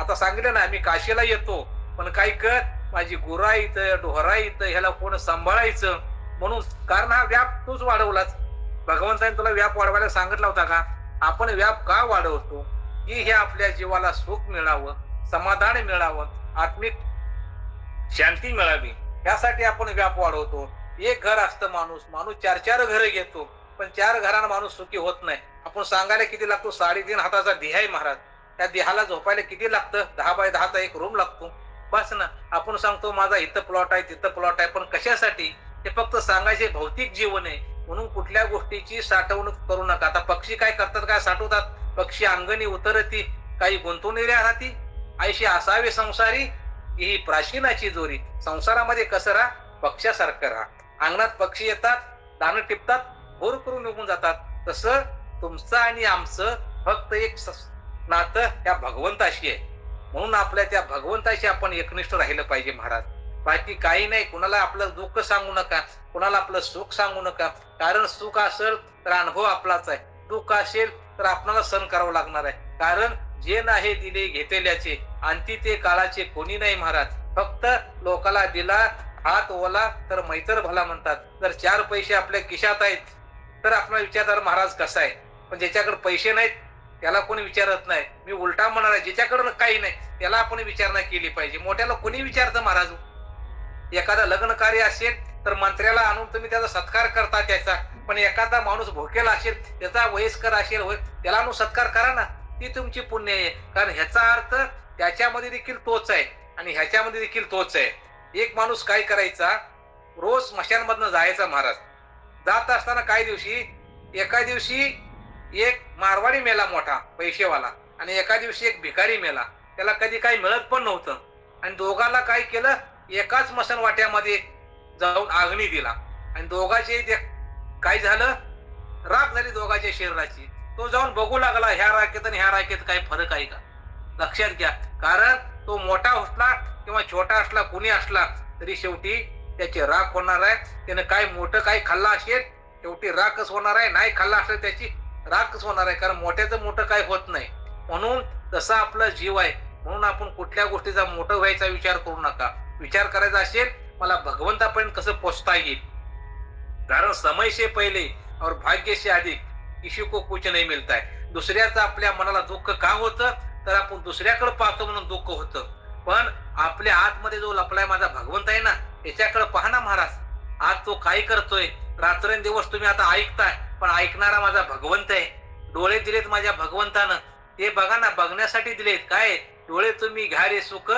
आता सांगितलं ना मी काशीला येतो, पण काय कर, माझी गुरा इथं, ढोरा इथं, ह्याला कोण सांभाळायचं? म्हणून कारण हा व्याप तूच वाढवलाच. भगवंताने तुला व्याप वाढवायला सांगितला होता का? आपण व्याप का वाढवतो? की हे आपल्या जीवाला सुख मिळावं, समाधान मिळावं, आत्मिक शांती मिळावी, यासाठी आपण व्याप वाढवतो. एक घर असतं, माणूस 4 घरं घेतो, पण 4 घरांना माणूस सुखी होत नाही. आपण सांगायला किती लागतो? 3.5 हाताचा देह आहे महाराज. त्या देहाला झोपायला किती लागतं? 10 बाय 10चा एक रूम लागतो. बस ना. आपण सांगतो माझा इथं प्लॉट आहे, तिथं प्लॉट आहे, पण कशासाठी? ते फक्त सांगायचे भौतिक जीवन आहे. म्हणून कुठल्या गोष्टीची साठवणूक करू नका. आता पक्षी काय करतात? काय साठवतात? पक्षी अंगणी उतरती, काही गुंतवणुकी राहती, आयशी असावे संसारी, ही प्राचीनाची जोरी. संसारामध्ये कसं राहा? पक्ष्यासारखं राहा. अंगणात पक्षी येतात, दाणं टिपतात, भोर करून निघून जातात. तसं तुमचं आणि आमचं फक्त एक नातं त्या भगवंताशी आहे. म्हणून आपल्या त्या भगवंताशी आपण एकनिष्ठ राहिलं पाहिजे महाराज. बाकी काही नाही. कुणाला आपलं दुःख सांगू नका, कुणाला आपलं सुख सांगू नका. कारण सुख असेल तर अनुभव आपलाच आहे, दुःख असेल तर आपल्याला सहन करावं लागणार आहे. कारण जे नाही दिले घेतल्याचे, अंती ते काळाचे कोणी नाही महाराज. फक्त लोकाला दिला हात ओला तर मैत्र भला म्हणतात. जर 4 पैसे आपल्या खिशात आहेत तर आपला विचारणार महाराज कसा आहे, पण ज्याच्याकडे पैसे नाहीत त्याला कोणी विचारत नाही. मी उलटा म्हणणार आहे, ज्याच्याकडे काही नाही त्याला आपण विचारणा केली पाहिजे. मोठ्याला कोणी विचारतं महाराज? एखादं लग्न कार्य असेल तर मंत्र्याला आणून तुम्ही त्याचा सत्कार करता त्याचा, पण एखादा माणूस भोकेला असेल, त्याचा वयस्कर असेल, त्याला आणून सत्कार करा ना, ती तुमची पुण्य आहे. कारण ह्याचा अर्थ त्याच्यामध्ये देखील तोच आहे आणि ह्याच्यामध्ये देखील तोच आहे. एक माणूस काय करायचा? रोज स्मशानमधनं जायचा महाराज. जात असताना एका दिवशी एक मारवाडी मेला मोठा पैसेवाला, आणि एका दिवशी एक भिकारी मेला, त्याला कधी काही मिळत पण नव्हतं. आणि दोघांना काय केलं? एकाच मसन वाट्यामध्ये जाऊन अग्नी दिला आणि दोघांचे काय झालं? राख झाली दोघांच्या शरीराची. तो जाऊन बघू लागला ह्या राखेत आणि ह्या राखेत काही फरक आहे का? लक्षात घ्या. कारण तो मोठा असला किंवा छोटा असला, कुणी असला तरी शेवटी त्याची राख होणार आहे. त्याने काय मोठं काही खाल्ला असेल शेवटी राखच होणार आहे, नाही खाल्ला असेल त्याची राखच होणार आहे. कारण मोठ्याचं मोठं काय होत नाही. म्हणून तसा आपला जीव आहे. म्हणून आपण कुठल्या गोष्टीचा मोठं व्हायचा विचार करू नका. विचार करायचा असेल मला भगवंतापर्यंत कसं पोचता येईल, कारण समय से पहिले और भाग्य से अधिक किसी को कुछ नहीं मिलता है. दुसऱ्याचं आपल्या मनाला दुःख का होतं, तर आपण दुसऱ्याकडे पाहतो म्हणून दुःख होतं. पण आपल्या आतमध्ये जो लपलाय माझा भगवंत आहे ना, त्याच्याकडे पहा ना महाराज. आज तो काय करतोय, रात्रंदिवस तुम्ही आता ऐकताय, पण ऐकणारा माझा भगवंत आहे. डोळे दिलेत माझ्या भगवंतानं, ते बघा ना, बघण्यासाठी दिलेत. काय डोळे तुम्ही घ्या रे सुख,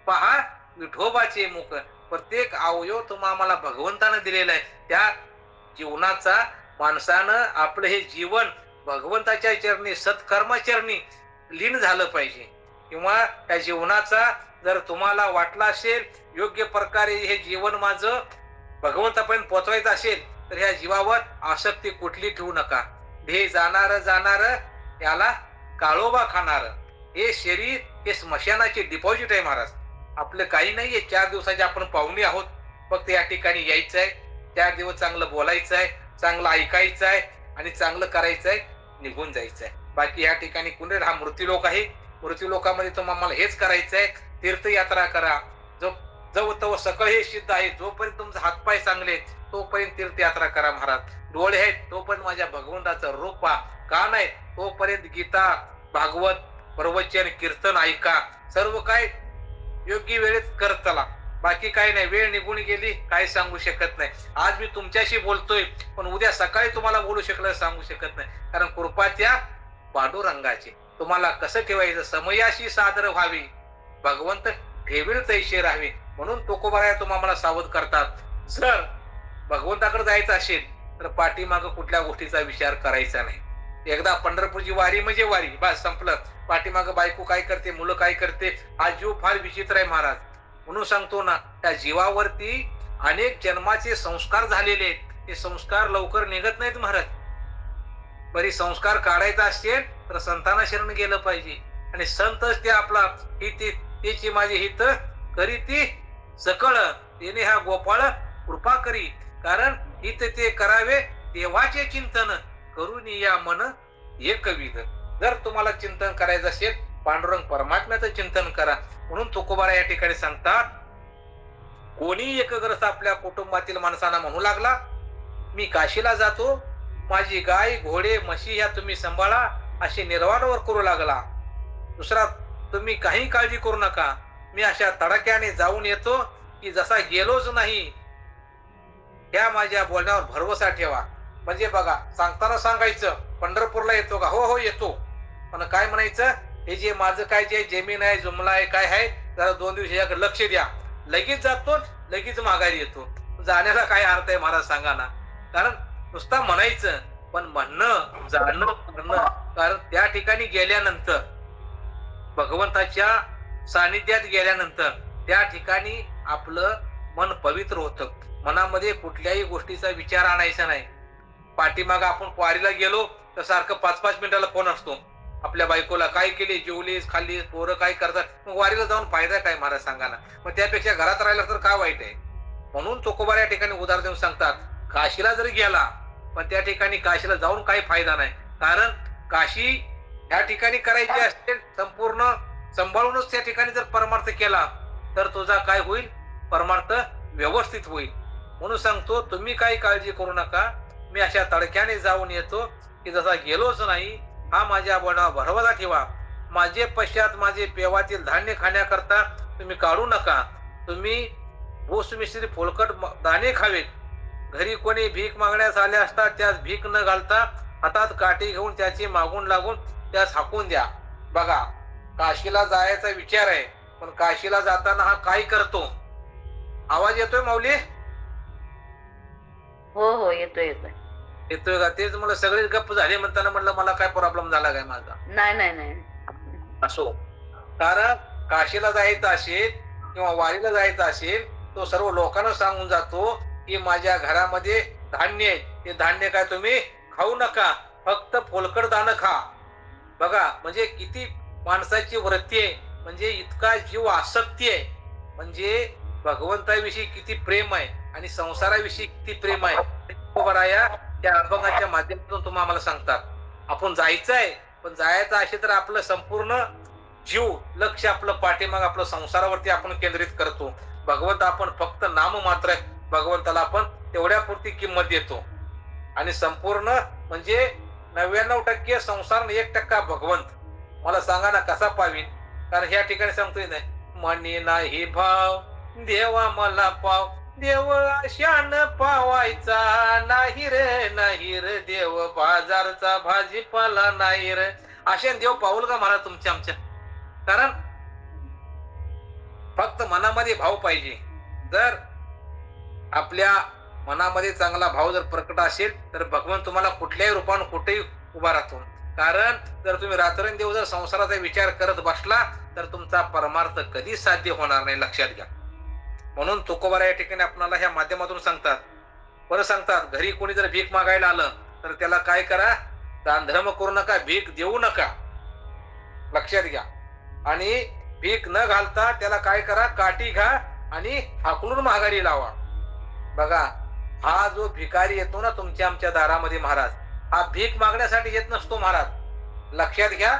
पहा विठोबाचे मुख. प्रत्येक अवयव तुम्हाला भगवंतानं दिलेला आहे. त्या जीवनाचा माणसानं आपलं हे जीवन भगवंताच्या चरणी सत्कर्मचरणी लीन झालं पाहिजे. किंवा त्या जीवनाचा जर तुम्हाला वाटला असेल योग्य प्रकारे हे जीवन माझं भगवंतापर्यंत पोहोचवायचं असेल, तर ह्या जीवावर आसक्ती कुठली ठेवू नका. हे जाणार याला काळोबा खाणार. हे शरीर हे स्मशानाचे डिपॉझिट आहे महाराज. आपलं काही नाहीये. 4 दिवसाचे आपण पाहुणे आहोत. फक्त या ठिकाणी यायचं आहे, 4 दिवस चांगलं बोलायचं आहे, चांगलं ऐकायचं आहे आणि चांगलं करायचं आहे, निघून जायचं आहे. बाकी या ठिकाणी कुणी हा मृत्यूलोक आहे. मृत्यूलोकामध्ये तुम्हाला हेच करायचं आहे, तीर्थयात्रा करा. जो तो सकळ हे सिद्ध आहे. जोपर्यंत तुमचे हातपाय चांगले तोपर्यंत तीर्थयात्रा करा महाराज. डोळे आहेत तोपर्यंत माझ्या भगवंताचं रूप पहा. का नाही, तोपर्यंत गीता भागवत प्रवचन कीर्तन ऐका. सर्व काय योग्य वेळेत करत चला. बाकी काय नाही. वेळ निघून गेली काय सांगू शकत नाही. आज मी तुमच्याशी बोलतोय, पण उद्या सकाळी तुम्हाला बोलू शकलं सांगू शकत नाही. कारण कृपा त्या पांडुरंगाची. तुम्हाला कसं ठेवायचं, समयाशी सादर व्हावी, भगवंत ठेवील तैसे राहावे. म्हणून तुकोबाराया तुम्हाला सावध करतात. जर भगवंताकडे जायचं असेल तर पाठीमागं कुठल्या गोष्टीचा विचार करायचा नाही. एकदा पंढरपूरची वारी म्हणजे वारी, बस संपलं. पाठीमागं बायको काय करते, मुलं काय करते, हा जीव फार विचित्र आहे महाराज. म्हणून सांगतो ना, त्या जीवावरती अनेक जन्माचे संस्कार झालेले आहेत. ते संस्कार लवकर निघत नाहीत महाराज. बरी संस्कार काढायचा असेल तर संतांना शरण गेलं पाहिजे. आणि संतच ते आपला हित त्याची माझी हित करी ती सकळ, तेने हा गोपाळ कृपा करी. कारण हित ते करावे देवाचे चिंतन, करून या मन एकविध. जर तुम्हाला चिंतन करायचं असेल पांडुरंग परमात्म्याचं चिंतन करा. म्हणून तुकोबाराया या ठिकाणी सांगतात, कोणी एकग्रस्त आपल्या कुटुंबातील माणसांना म्हणू लागला, मी काशीला जातो, माझी गाय घोडे म्हशी ह्या तुम्ही सांभाळा, असे निर्वाणावर करू लागला. दुसरा, तुम्ही काही काळजी करू नका, मी अशा तडाख्याने जाऊन येतो की जसा गेलोच नाही, ह्या माझ्या बोलण्यावर भरवसा ठेवा. म्हणजे बघा, सांगताना सांगायचं पंढरपूरला येतो का, हो हो येतो. पण काय म्हणायचं, हे जे माझं काय जे जमीन आहे जुमला आहे काय आहे, जरा 2 दिवस याकडे लक्ष द्या. लगेच जातो लगेच माघारी येतो. जाण्याला काय अर्थ आहे महाराज सांगा ना. कारण नुसता म्हणायचं, पण म्हणणं जाणं करणं. कारण त्या ठिकाणी गेल्यानंतर, भगवंताच्या सानिध्यात गेल्यानंतर त्या ठिकाणी आपलं मन पवित्र होतं. मनामध्ये कुठल्याही गोष्टीचा विचार आणायचा नाही. पाठीमाग आपण वारीला गेलो तर सारखं 5-5 मिनिटाला फोन असतो आपल्या बायकोला, काय केली, जेवलीस, खाल्लीस, पोरं काय करतात. मग वारीला जाऊन फायदा काय महाराज सांगा ना. मग त्यापेक्षा घरात राहिलं तर काय वाईट आहे. म्हणून तुकोबार या ठिकाणी उदाहरण देऊन सांगतात, काशीला जरी गेला पण त्या ठिकाणी काशीला जाऊन काही फायदा नाही. कारण काशी ह्या ठिकाणी करायची असेल संपूर्ण सांभाळूनच त्या ठिकाणी जर परमार्थ केला तर तुझा काय होईल, परमार्थ व्यवस्थित होईल. म्हणून सांगतो, तुम्ही काही काळजी करू नका, मी अशा तडक्याने जाऊन येतो की जसा गेलोच नाही. हा माझ्या बोलण्यावर भरवसा ठेवा. माझे पश्चात माझे पेवातील धान्य खाण्याकरता तुम्ही काढू नका. तुम्ही भूस मिश्री फोलकट दाणे खावेत. घरी कोणी भीक मागण्यास आले असता त्यास भीक न घालता हातात काठी घेऊन त्याची मागून लागून त्यास हाकून द्या. बघा, काशीला जायचा विचार आहे, पण काशीला जाताना हा काय करतो. आवाज येतोय माऊली? हो हो येतोय येतोय येतोय का? तेच मला सगळे गप्प झाले म्हणताना म्हटलं मला काय प्रॉब्लेम झाला काय माझा. नाही नाही नाही असो, कारण काशीला जायचं असेल किंवा वारीला जायचं असेल तो सर्व लोकांना सांगून जातो की माझ्या घरामध्ये धान्य आहे, ते धान्य काय तुम्ही खाऊ नका, फक्त फोलकट दाणं खा. बघा म्हणजे किती माणसाची वृत्ती आहे, म्हणजे इतका जीव आसक्ती आहे, म्हणजे भगवंताविषयी किती प्रेम आहे आणि संसाराविषयी किती प्रेम आहे. तुकोबाराया त्या अभंगाच्या माध्यमातून तुम्हाला सांगतात. आपण जायचं आहे, पण जायचं असेल तर आपलं संपूर्ण जीव लक्ष आपलं पाठीमाग आपलं संसारावरती आपण केंद्रित करतो. भगवंत आपण फक्त नाम मात्र आहे, भगवंताला आपण तेवढ्यापुरती किंमत देतो आणि संपूर्ण म्हणजे 99% संसार आणि 1% भगवंत. मला सांगा ना कसा पावीन? कारण ह्या ठिकाणी सांगतोय नाही, मनी नाही भाव देवा मला पाव, देव आशान पावायचा नाही रे देव, बाजारचा भाजीपाला नाही रे. अशाने देव पाऊल का महाराज तुमच्या आमच्या? कारण फक्त मनामध्ये भाव पाहिजे. जर आपल्या मनामध्ये चांगला भाव जर प्रकट असेल तर भगवान तुम्हाला कुठल्याही रूपाने कुठेही उभा राहतो. कारण जर तुम्ही रात्रंदिवस जर संसाराचा विचार करत बसला तर तुमचा परमार्थ कधी साध्य होणार नाही, लक्षात घ्या. म्हणून तुकोबारा या ठिकाणी आपल्याला ह्या माध्यमातून सांगतात, परत सांगतात, घरी कोणी जर भीक मागायला आलं तर त्याला काय करा? दान धर्म करू नका, भीक देऊ नका, लक्षात घ्या. आणि भीक न घालता त्याला काय करा? काठी घ्या आणि हाकलून माघारी लावा. बघा, हा जो भिकारी येतो ना तुमच्या आमच्या दारामध्ये महाराज, हा भीक मागण्यासाठी येत नसतो महाराज, लक्षात घ्या.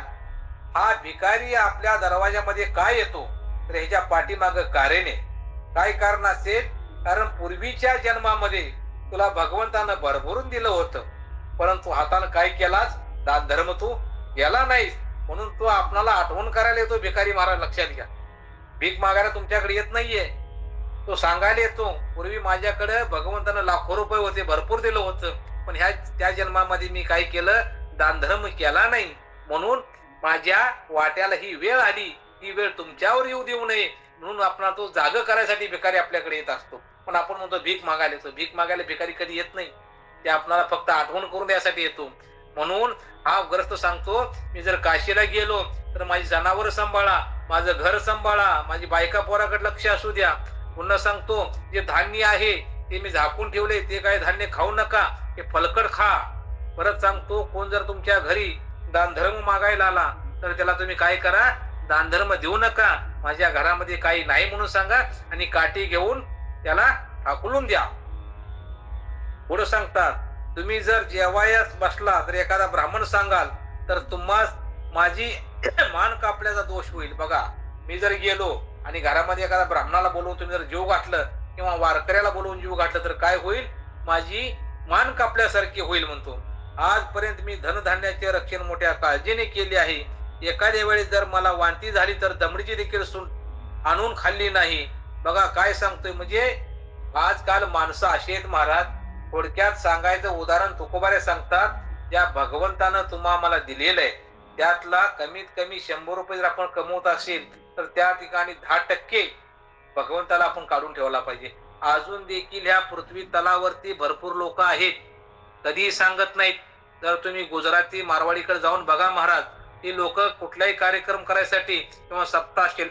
हा भिकारी आपल्या दरवाजामध्ये काय येतो तर ह्याच्या पाठीमाग कारण आहे. काय कारण असेल? कारण पूर्वीच्या जन्मामध्ये तुला भगवंतानं भरभरून दिलं होतं, परंतु हातानं काय केलास? दान धर्म तू गेला नाहीस, म्हणून तो आपणाला आठवण करायला येतो भिकारी महाराज, लक्षात घ्या. भीक मागायला तुमच्याकडे येत नाहीये, तो सांगायला येतो, पूर्वी माझ्याकडे भगवंतानं लाखो रुपये होते, भरपूर दिलं होतं, पण त्या जन्मामध्ये मी काय केलं? दान धर्म केला नाही, म्हणून माझ्या वाट्याला ही वेळ आली. ही वेळ तुमच्यावर येऊ देऊ नये म्हणून आपण तो जाग करायसाठी भिकारी आपल्याकडे येत असतो. पण आपण म्हणतो भीक मागायला येतो. भीक मागायला भिकारी कधी येत नाही, ते आपल्याला फक्त आठवण करून द्यासाठी येतो. म्हणून हा ग्रस्त सांगतो, मी जर काशीला गेलो तर माझी जनावर सांभाळा, माझं घर सांभाळा, माझी बायका पोराकडे लक्ष असू द्या. पुन्हा सांगतो, जे धान्य आहे ते मी झाकून ठेवले, ते काय धान्य खाऊ नका, ते फलकट खा. परत सांगतो, कोण जर तुमच्या घरी दान धर्म मागायला आला तर त्याला तुम्ही काय करा? दान धर्म देऊ नका, माझ्या घरामध्ये काही नाही म्हणून सांगा आणि काठी घेऊन त्याला हाकलून द्या. पुढे सांगतात, तुम्ही जर जेवायस बसला तर एखादा ब्राह्मण सांगाल तर तुम्हाला माझी मान कापल्याचा दोष होईल. बघा, मी जर गेलो आणि घरामध्ये एखादा ब्राह्मणाला बोलवून तुम्ही जर जीव घातलं किंवा वारकऱ्याला बोलवून जीव घातलं तर काय होईल? माझी मान कापल्यासारखी होईल म्हणतो. आजपर्यंत मी धनधान्याचे रक्षण मोठ्या काळजीने केले आहे. एखाद्या वेळी जर मला वांती झाली तर दमडीची देखील आणून खाल्ली नाही. बघा काय सांगतोय, म्हणजे आजकाल माणसं अशी आहेत महाराज. थोडक्यात सांगायचं उदाहरण तुकोबारे सांगतात, ज्या भगवंतानं तुम्हा मला दिलेलं आहे त्यातला कमीत कमी 100 रुपये जर आपण कमवत असेल तर त्या ठिकाणी 10% भगवंताला आपण काढून ठेवला पाहिजे. अजून देखील ह्या पृथ्वी तलावरती भरपूर लोक आहेत, कधीही सांगत नाहीत. जर तुम्ही गुजराती मारवाडीकडे जाऊन बघा महाराज, ती लोक कुठलाही कार्यक्रम करायसाठी किंवा सप्ताह असेल,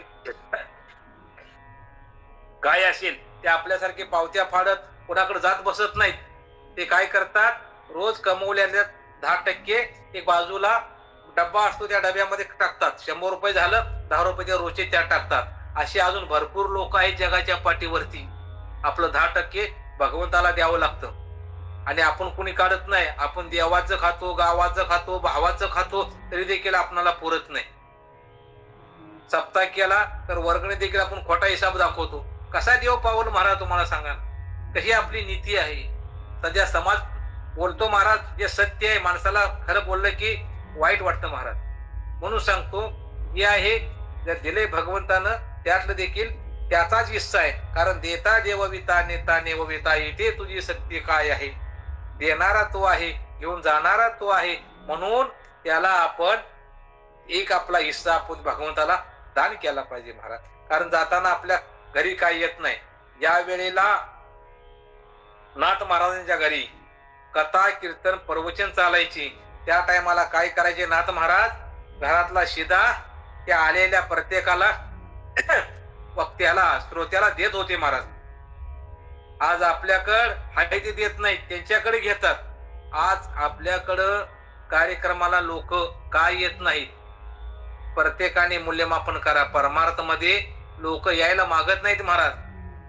काय असेल, ते आपल्यासारखे पावत्या फाडत कोणाकडे जात बसत नाहीत. ते काय करतात? रोज कमवलेल्या 10% एक बाजूला डब्बा असतो, त्या डब्यामध्ये टाकतात. 100 रुपये झालं, 10 रुपये रोजचे त्यात टाकतात. असे अजून भरपूर लोक आहेत जगाच्या पाठीवरती. आपलं 10% भगवंताला द्यावं लागतं आणि आपण कुणी काढत नाही. आपण देवाचं खातो, गावाचं खातो, भावाचं खातो, तरी देखील आपणाला पुरत नाही. सप्ताह केला तर वर्गणी देखील आपण खोटा हिसाब दाखवतो. कसा देव पावल महाराज तुम्हाला सांगा, कशी आपली नीती आहे. सध्या समाज बोलतो महाराज, जे सत्य आहे माणसाला खरं बोललं की वाईट वाटतं महाराज. म्हणून सांगतो, हे आहे जर दिले भगवंतानं त्यातलं देखील त्याचाच हिस्सा आहे. कारण देता देवविता नेता नेवविता, येते तुझी सत्य काय आहे. देणारा तो आहे, घेऊन जाणारा तो आहे, म्हणून त्याला आपण एक आपला हिस्सा आपण भगवंताला दान केला पाहिजे महाराज. कारण जाताना आपल्या घरी काय येत नाही. ज्या वेळेला नाथ महाराजांच्या घरी कथा कीर्तन प्रवचन चालायची त्या टायमाला काय करायचे नाथ महाराज? घरातला शिदा त्या आलेल्या प्रत्येकाला वक्त्याला श्रोत्याला देत होते महाराज. आज आपल्याकडं हाय ते देत नाहीत, त्यांच्याकडे घेतात. आज आपल्याकडं कार्यक्रमाला लोक काय येत नाहीत? प्रत्येकाने मूल्यमापन करा. परमार्थ मध्ये लोक यायला मागत नाहीत महाराज.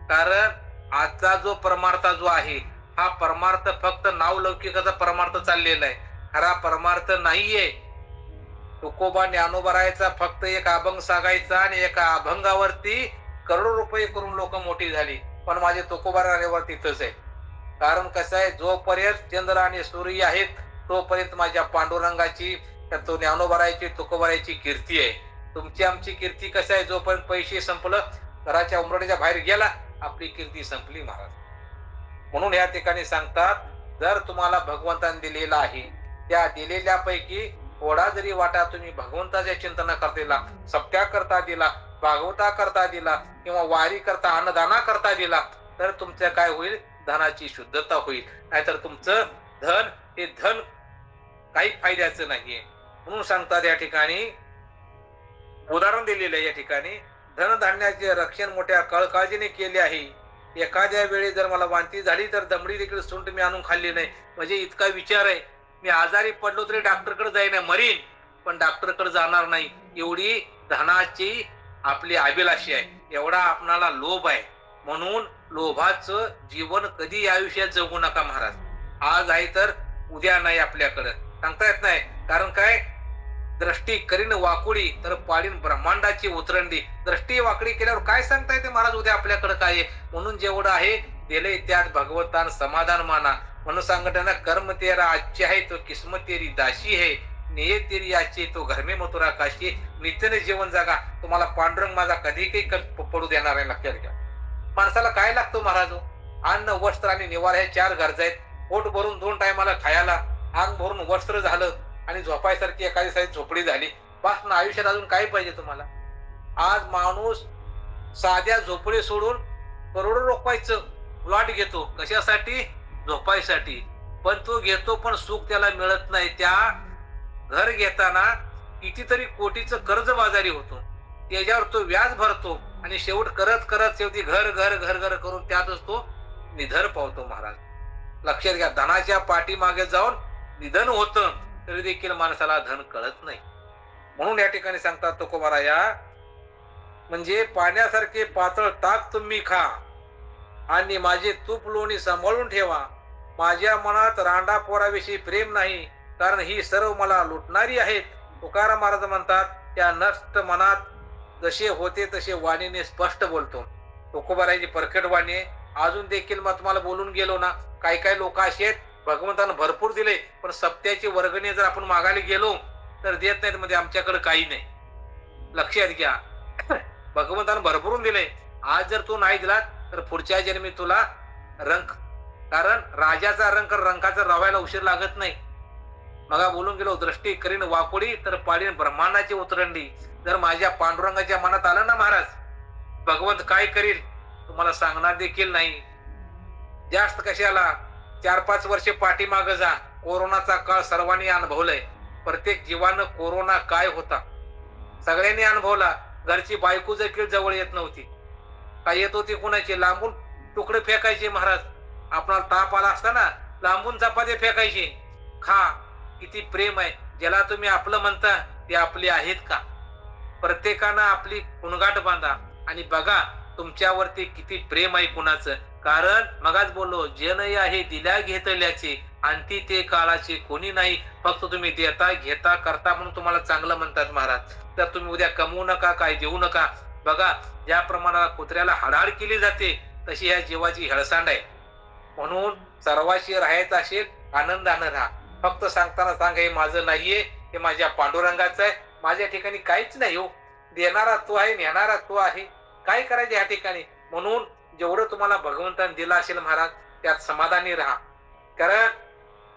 कारण आजचा जो परमार्थ जो आहे हा परमार्थ फक्त नावलौकिकाचा परमार्थ चाललेला आहे, खरा परमार्थ नाहीये. तुकोबा ज्ञानोबरायचा फक्त एक अभंग सांगायचा आणि एका अभंगावरती करोडो रुपये करून लोक मोठी झाली. पण माझे तुकोबा राणेवर तिथंच आहे. कारण कसं आहे, जोपर्यंत चंद्र आणि सूर्य आहेत तोपर्यंत माझ्या पांडुरंगाची, तो ज्ञानोबरायची, तुकोबरायची कीर्ती आहे. तुमची आमची कीर्ती कसं आहे, जोपर्यंत पैसे संपलं, घराच्या उंबरठ्याच्या बाहेर गेला, आपली कीर्ती संपली महाराज. म्हणून या ठिकाणी सांगतात, जर तुम्हाला भगवंताने दिलेला आहे, त्या दिलेल्यापैकी थोडा जरी वाटा तुम्ही भगवंताच्या चिंतना करता दिला, सप्त्या करता दिला, भागवता करता दिला, किंवा वारी करता, अन्नदाना करता दिला, तर तुमचं काय होईल, धनाची शुद्धता होईल. नाहीतर तुमचं धन हे धन काही फायद्याचं नाहीये. म्हणून सांगतात या ठिकाणी, उदाहरण दिलेलं आहे या ठिकाणी, धनधान्याचे रक्षण मोठ्या काळकाळजीने केले आहे. एखाद्या वेळी जर मला वांती झाली तर दमडी देखील सुंठ मी आणून खाल्ली नाही. म्हणजे इतका विचार आहे, मी आजारी पडलो तरी डॉक्टरकडे जाईना, मरीन पण डॉक्टरकडे जाणार नाही, एवढी धनाची आपली अभिलाषी आहे, एवढा आपणाला लोभ आहे. म्हणून लोभाचं जीवन कधी आयुष्यात जगू नका महाराज. आज आहे तर उद्या नाही, आपल्याकडं सांगता येत नाही. कारण काय, दृष्टी करीन वाकुडी तर पाडीन ब्रह्मांडाची उतरंडी. दृष्टी वाकडी केल्यावर काय सांगता येते महाराज उद्या आपल्याकडे काय आहे. म्हणून जेवढं आहे दिले त्यात भगवंतान समाधान माना. म्हणून सांगत ना, कर्म तेरा आजचे आहे तो किस्मत तेरी दाशी है, नियत तेरी आजची तो घर में मथुरा काशी. नित्यने जीवन जागा, तुम्हाला पांडुरंग माझा कधी काही पडू देणार आहे, लक्षात घ्या. माणसाला काय लागतो महाराज, अन्न वस्त्र आणि निवार हे 4 गरजा आहेत. पोट भरून 2 टायमाला खायला, अंग भरून वस्त्र झालं आणि झोपायसारखी एखादी सारी झोपडी झाली, बस ना. आयुष्यात अजून काय पाहिजे तुम्हाला. आज माणूस साध्या झोपडी सोडून करोडो रुपयाचं प्लॉट घेतो, कशासाठी, झोपायसाठी. पण तो घेतो पण सुख त्याला मिळत नाही. त्या घर घेताना कितीतरी कोटीचं कर्ज बाजारी होतो, त्याच्यावर तो व्याज भरतो आणि शेवट करत करत शेवटी घर घर घर घर करून त्यातच तो निधन पावतो महाराज. लक्षात घ्या, धनाच्या पाठीमागे जाऊन निधन होतं तरी देखील माणसाला धन कळत नाही. म्हणून या ठिकाणी सांगतात तुकोबाराया, म्हणजे पाण्यासारखे पातळ ताक तुम्ही खा आणि माझे तूप लोणी सांभाळून ठेवा. माझ्या मनात रांडा पोराविषयी प्रेम नाही, कारण ही सर्व मला लुटणारी आहेत. तुकाराम महाराज म्हणतात, त्या नष्ट मनात जसे होते तसे वाणीने स्पष्ट बोलतो. तुकोबाराची परखड वाणी आहे. अजून देखील मग तुम्हाला बोलून गेलो ना, काही काही लोक असे आहेत, भगवंतानं भरपूर दिले पण सप्त्याची वर्गणी जर आपण मागायला गेलो तर देत नाहीत, मध्ये आमच्याकडे काही नाही. लक्षात घ्या, भगवंतानं भरपूरून दिले. आज जर तू नाही दिला तर पुढच्या जन्मी तुला रंक, कारण राजाचा रंक रंकाचा रवायला उशीर लागत नाही. मग बोलून गेलो, दृष्टी करीन वाकुडी तर पाडीन ब्रह्मांडाची उतरंडी. जर माझ्या पांडुरंगाच्या मनात आलं ना महाराज, भगवंत काय करील तुम्हाला सांगणार देखील नाही. जास्त कशाला, 4-5 वर्षे पाठीमागं जा, कोरोनाचा काळ सर्वांनी अनुभवलाय. प्रत्येक जीवानं कोरोना काय होता सगळ्यांनी अनुभवला. घरची बायको देखील जवळ येत नव्हती. काय येत होती कुणाची, लांबून तुकडे फेकायचे महाराज. आपणाला ताप आला असता ना, लांबून चपाती फेकायची. खा, किती प्रेम आहे. ज्याला तुम्ही आपलं म्हणता ते आपले आहेत का. प्रत्येकानं आपली कुणगाट बांधा आणि बघा तुमच्यावरती किती प्रेम आहे कुणाचं. कारण मगाच बोललो, जे नाही आहे दिल्या घेतल्याचे, आणि ते काळाचे कोणी नाही. फक्त तुम्ही देता घेता करता म्हणून तुम्हाला चांगलं म्हणतात महाराज. तर तुम्ही उद्या कमवू नका, काय देऊ नका. बघा, ज्या प्रमाणाला कुत्र्याला हाडाड केली जाते तशी ह्या जीवाची हेळसांड आहे. म्हणून सर्वाशी राहायचं असेल आनंदानं राहा. फक्त सांगताना सांगा, हे माझं नाहीये, हे माझ्या पांडुरंगाचं आहे. माझ्या ठिकाणी काहीच नाही हो, देणारा तो आहे, नेणारा तो आहे. काय करायचे ह्या ठिकाणी. म्हणून जेवढं तुम्हाला भगवंताने दिलं असेल महाराज त्यात समाधानी राहा. कारण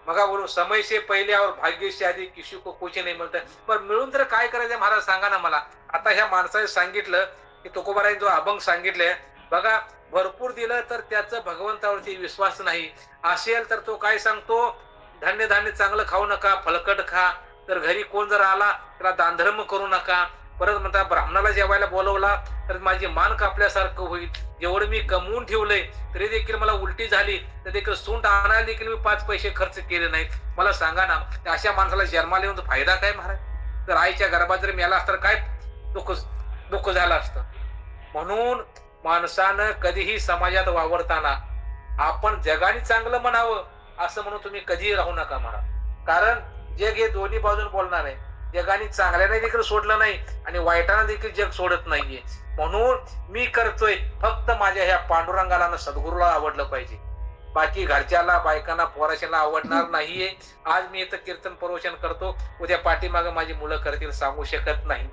मग बोलू, समय से पहिले और भाग्य से आधी किसी को कुछ नाही मिळतं. पण मिळून तर काय करायचं महाराज सांगा ना मला. आता ह्या माणसाने सांगितलं की तुकोबाराने जो अभंग सांगितलंय बघा, भरपूर दिलं तर त्याचं भगवंतावरती विश्वास नाही असेल तर तो काय सांगतो, धान्य धान्य चांगलं खाऊ नका, फलकट खा. तर घरी कोण जर आला त्याला दानधर्म करू नका. परत म्हणता, ब्राह्मणाला जेवायला बोलवला तर माझी मान कापल्यासारखं होईल. जेवढं मी कमवून ठेवलंय तरी देखील मला उलटी झाली तर देखील सूंठ आणायला देखील मी 5 पैसे खर्च केले नाहीत. मला सांगा ना, अशा माणसाला जन्माला येऊन फायदा काय महाराज. तर आईच्या गर्भात जर मेला असता काय दुःख झालं असतं. म्हणून माणसानं कधीही समाजात वावरताना आपण जगाने चांगलं म्हणावं असं म्हणून तुम्ही कधीही राहू नका महाराज. कारण जग हे दोन्ही बाजून बोलणार आहे. जगाने चांगल्याने देखील सोडलं नाही आणि वाईटानं देखील जग सोडत नाहीये. म्हणून मी करतोय फक्त माझ्या ह्या पांडुरंगाला, सद्गुरूला आवडलं पाहिजे. बाकी घरच्याला बायकांना पोराशाला आवडणार नाहीये. आज मी इथं कीर्तन प्रवचन करतो, उद्या पाठीमागं माझी मुलं करतील सांगू शकत नाही.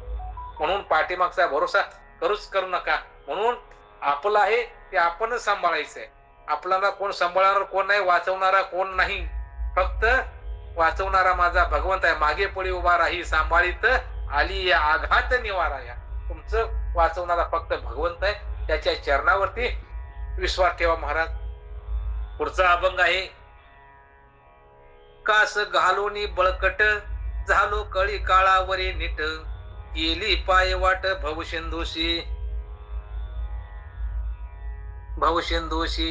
म्हणून पाठीमागचा भरोसा करू नका. म्हणून आपलं आहे ते आपणच सांभाळायचंय. आपल्याला कोण सांभाळणार कोण नाही, वाचवणारा कोण नाही. फक्त वाचवणारा माझा भगवंत आहे. मागे पुढे उभा राही सांभाळीत आली या आघात निवारा. या तुमचं वाचवणारा फक्त भगवंत आहे. त्याच्या चरणावरती विश्वास ठेवा महाराज. पुढचा अभंग आहे. कास घालोनी बळकट झालो कळी काळावरी नीट केली पाय वाट भवसिंधूशी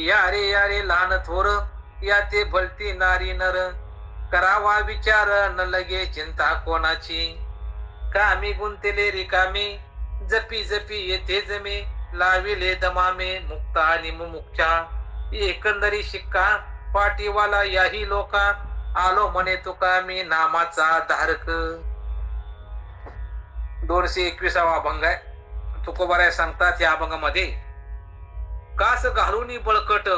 यारे यारे लहान थोर या ते भलती नारी नर करावा विचार न लगे चिंता कोणाची कामी गुंतले रिकामे जपी जपी येथे जमे लाविले दमामे मुक्ता आणि मुमुक्षा एकंदरी शिक्का पाठीवाला याही लोका आलो म्हणे तुका मी नामाचा धारक. 221वा अभंग आहे. तुकोबाराय सांगतात या अभंगामध्ये, कास घालूनी बळकट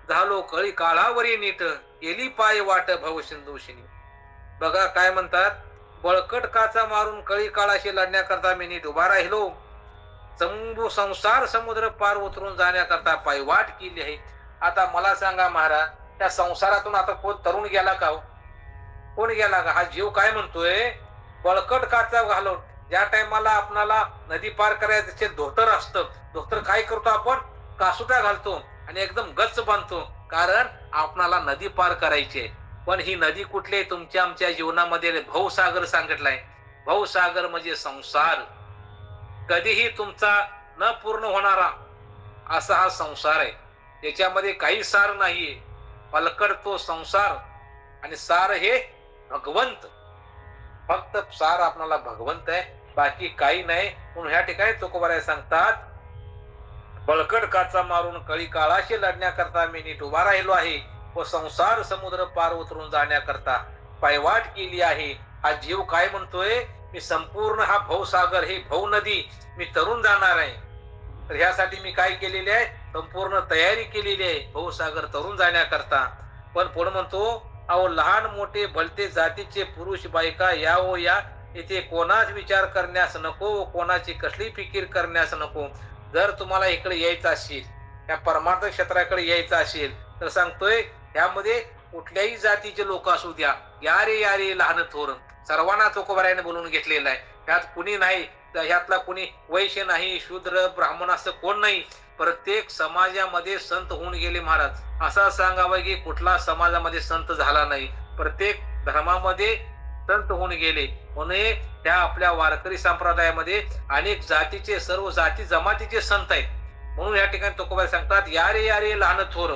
झालो कळी काळावरी नीट केली पाय वाट भवसिंधूशिनी. बघा काय म्हणतात, बळकट काचा मारून कळी काळाशी लढण्याकरता मी नीट उभा राहिलो. संसार समुद्र पार उतरून जाण्याकरता पायवाट केली आहे. आता मला सांगा महाराज, त्या संसारातून आता कोण तरुण गेला का? कोण गेला का? हा जीव काय म्हणतोय, बळकट काचा घालून. ज्या टायमाला आपणाला नदी पार करायचं धोतर असतं, धोतर काय करतो आपण, कासुटा घालतो आणि एकदम गच्च बांधतो, कारण आपणाला नदी पार करायची. पण ही नदी कुठली आहे? तुमच्या आमच्या जीवनामध्ये भवसागर सांगितलाय. भवसागर म्हणजे संसार. कधीही तुमचा न पूर्ण होणारा असा हा संसार आहे. त्याच्यामध्ये काही सार नाहीये. पलकड तो संसार आणि सार हे भगवंत. फक्त सार आपल्याला भगवंत आहे, बाकी काही नाही. म्हणून ह्या ठिकाणी तुकोबाराय सांगतात, बळकट काचा मारून कळी काळाशी लढण्याकरता मी नीट उभा राहिलो आहे व संसार समुद्र पार उतरून जाण्याकरता पायवाट केली आहे. हा जीव काय म्हणतोय, मी संपूर्ण हा भवसागर, ही भव नदी मी तरुण जाणार आहे. तर ह्यासाठी मी काय केलेले आहे, संपूर्ण तयारी केलेली आहे भवसागर तरुण जाण्याकरता. पण पुढे म्हणतो, अहो लहान मोठे भलते जातीचे पुरुष बायका या ओ या, इथे कोणाच विचार करण्यास नको, कोणाची कसली फिकीर करण्यास नको. जर तुम्हाला इकडे यायचं असेल, या परमार्थ क्षेत्राकडे यायचं असेल, तर सांगतोय यामध्ये कुठल्याही जातीचे लोक असू द्या, यारे यारे लहान थोर, सर्वांना तुकोबारायाने बोलून घेतलेलं आहे. ह्यात कुणी नाही, ह्यातला कुणी वैश्य नाही, शूद्र ब्राह्मण असं कोण नाही. प्रत्येक समाजामध्ये संत होऊन गेले महाराज. असा सांगावं की कुठला समाजामध्ये संत झाला नाही, प्रत्येक धर्मामध्ये संत होऊन गेले. म्हणून त्या आपल्या वारकरी संप्रदायामध्ये अनेक जातीचे, सर्व जाती जमातीचे संत आहेत. म्हणून या ठिकाणी तुकोबाराय सांगतात, यारे यारे लहान थोर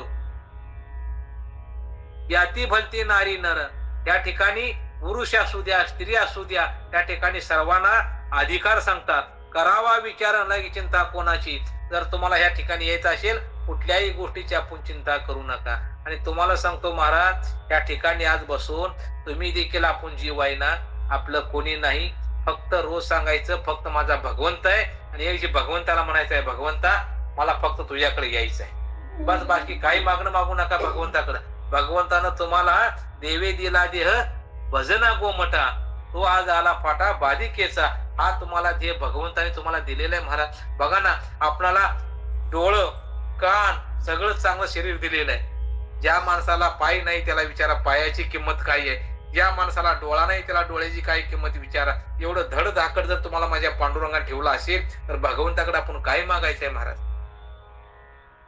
याती भलती नारी नर. त्या ठिकाणी पुरुष असू द्या, स्त्री असू द्या, त्या ठिकाणी सर्वांना अधिकार सांगतात. करावा विचार न चिंता कोणाची. जर तुम्हाला या ठिकाणी यायचं असेल, कुठल्याही गोष्टीची आपण चिंता करू नका. आणि तुम्हाला सांगतो महाराज, या ठिकाणी आज बसून तुम्ही देखील आपण जीव आहे ना, आपलं कोणी नाही. फक्त रोज सांगायचं, फक्त माझा भगवंत आहे. आणि एक जे भगवंताला म्हणायचं आहे, भगवंता मला फक्त तुझ्याकडे यायचं आहे, बस. बाकी काही मागणं मागू नका भगवंताकडे. भगवंतानं तुम्हाला देवे दिला देह भजना गोमटा, तो आज आला फाटा बाधिकेचा. हा तुम्हाला ध्येय भगवंताने तुम्हाला दिलेला आहे महाराज. बघा ना, आपल्याला डोळं, कान, सगळं चांगलं शरीर दिलेलं आहे. ज्या माणसाला पाय नाही त्याला विचारा पायाची किंमत काय आहे. ज्या माणसाला डोळा नाही त्याला डोळ्याची काय किंमत विचारा. एवढं धड धाकड जर तुम्हाला माझ्या पांडुरंगात ठेवला असेल, तर भगवंताकडे आपण काय मागायचंय महाराज?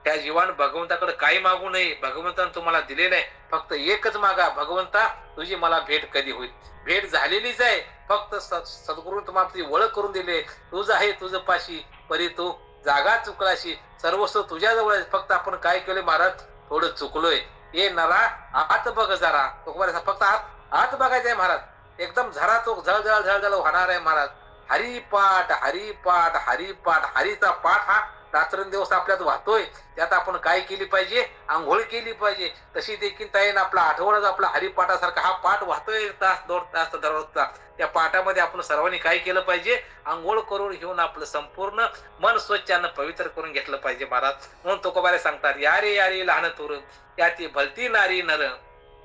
त्या जीवानं भगवंताकडे काही मागू नये. भगवंतानं तुम्हाला दिलेलं आहे, फक्त एकच मागा, भगवंता तुझी मला भेट कधी होईल. भेट झालेलीच आहे, फक्त सद्गुरूने तुम्हाला ती ओळख करून दिली. तुझं आहे तुझं पाशी, परी तू जागा चुकलाशी. सर्वस्व तुझ्या जवळ आहे. फक्त आपण काय केलं महाराज, थोडं चुकलोय. ये नरा आत बघ जरा. फक्त आत बघायचंय महाराज. एकदम झरा तो झळझळ झळझळ होणार आहे महाराज. हरिपाठ हरिपाठ हरिपाठ. हरीचा पाठ हा रात्रंदिवस आपल्यात वाहतोय. त्यात आपण काय केली पाहिजे, आंघोळ केली पाहिजे. तशी देखील ताईन आपला आठवडाच आपला हरिपाठासारखा हा पाठ वाहतोय, तास 2 तास दररोजचा. त्या पाठामध्ये आपण सर्वांनी काय केलं पाहिजे, आंघोळ करून घेऊन आपलं संपूर्ण मन स्वच्छानं पवित्र करून घेतलं पाहिजे महाराज. म्हणून तुकोबारे सांगतात, यारे यारे लहान थोर त्या ती भलती नारी नर,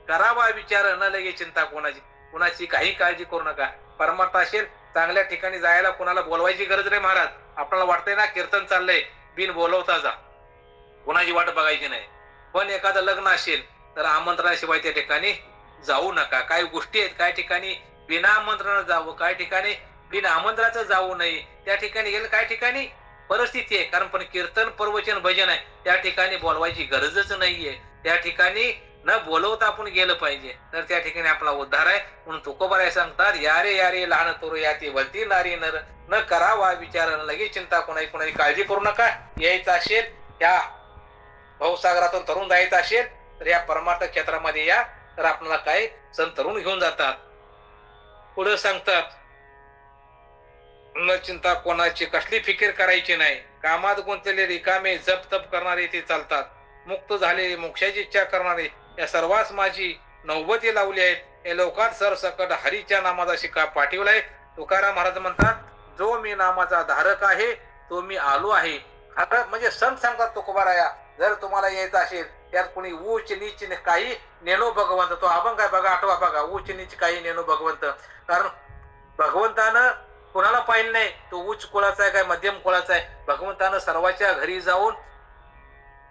करावा विचार न लगे चिंता कोणाची. कुणाची काही काळजी करू नका. परमार्थ असेल चांगल्या ठिकाणी जायला कुणाला बोलवायची गरज नाही महाराज. आपल्याला वाटतंय ना कीर्तन चाललंय, बिन बोलवता जा, कोणाची वाट बघायची नाही. पण एखादं लग्न असेल तर आमंत्रणाशिवाय त्या ठिकाणी जाऊ नका. काही गोष्टी आहेत काय ठिकाणी बिना आमंत्रणानं जावं, काय ठिकाणी बिना आमंत्रणाचं जाऊ नये. त्या ठिकाणी गेलं काय ठिकाणी परिस्थिती आहे, कारण पण कीर्तन प्रवचन भजन आहे त्या ठिकाणी बोलवायची गरजच नाहीये. त्या ठिकाणी न बोलवता आपण गेलं पाहिजे, तर त्या ठिकाणी आपला उद्धार आहे. म्हणून तुकोबाराय सांगतात, यारे यारे लहान तोर या ती भलती नारी नर, न करावा विचार न लगे चिंता कोणाची. कोणाची काळजी करू नका. यायचं असेल ह्या भवसागरातून तरुण जायचं असेल तर या परमार्थ क्षेत्रामध्ये या, तर आपल्याला काय सण तरुण घेऊन जातात. पुढे सांगतात, न चिंता कोणाची, कसली फिकीर करायची नाही. कामात गुंतलेले रिकामे जप तप करणारे ते चालतात. मुक्त झालेले मोक्षाची इच्छा करणारे या सर्वांस माझी नौबती लावली आहेत. हे लोकात सरसकट हरीच्या नामाचा शिक्का पाठवलाय. तुकाराम महाराज म्हणतात, जो मी नामाचा धारक आहे तो मी आलो आहे. आता म्हणजे संत सांगतात तुकोबाराया, जर तुम्हाला यायचं असेल त्यात कोणी उच्च नीच काही नेनो भगवंत, तो अभंग आहे बघा, आठवा बघा, उच्च नीच काही नेनो भगवंत. कारण भगवंतानं कोणाला पाहिलं नाही, तो उच्च कुळाचा आहे काय मध्यम कुळाचा आहे. भगवंतानं सर्वांच्या घरी जाऊन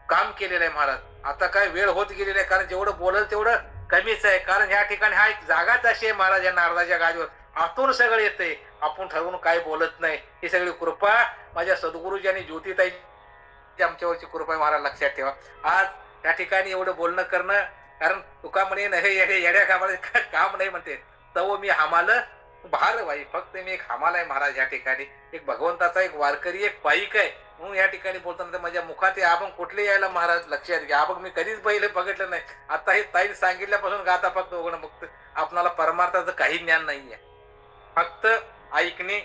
काम केलेलं आहे महाराज. आता काय वेळ होत गेलेला आहे, कारण जेवढं बोलल तेवढं कमीच आहे. कारण ह्या ठिकाणी हा एक जागाच अशी आहे महाराज, या नारदाच्या गादीवर आतून सगळं येते, आपण ठरवून काय बोलत नाही. ही सगळी कृपा माझ्या सद्गुरुजी आणि ज्योतिताई आमच्यावरची कृपा आहे महाराज, लक्षात ठेवा. आज त्या ठिकाणी एवढं बोलणं करणं, कारण तुका म्हणे नाही येड्या कामाला काम नाही म्हणते, तव मी हमाल भार बाई, फक्त मी एक हमाल आहे महाराज. या ठिकाणी एक भगवंताचा एक वारकरी, एक पाईक आहे. म्हणून या ठिकाणी बोलताना माझ्या मुखात हे अभंग कुठले यायला महाराज, लक्षात घ्या. अभंग मी कधीच पहिले बघितलं नाही. आता हे ताई सांगितल्यापासून गाता फक्त उघडं मुक्त. आपणाला परमार्थाचं काही ज्ञान नाहीये, फक्त ऐकणे,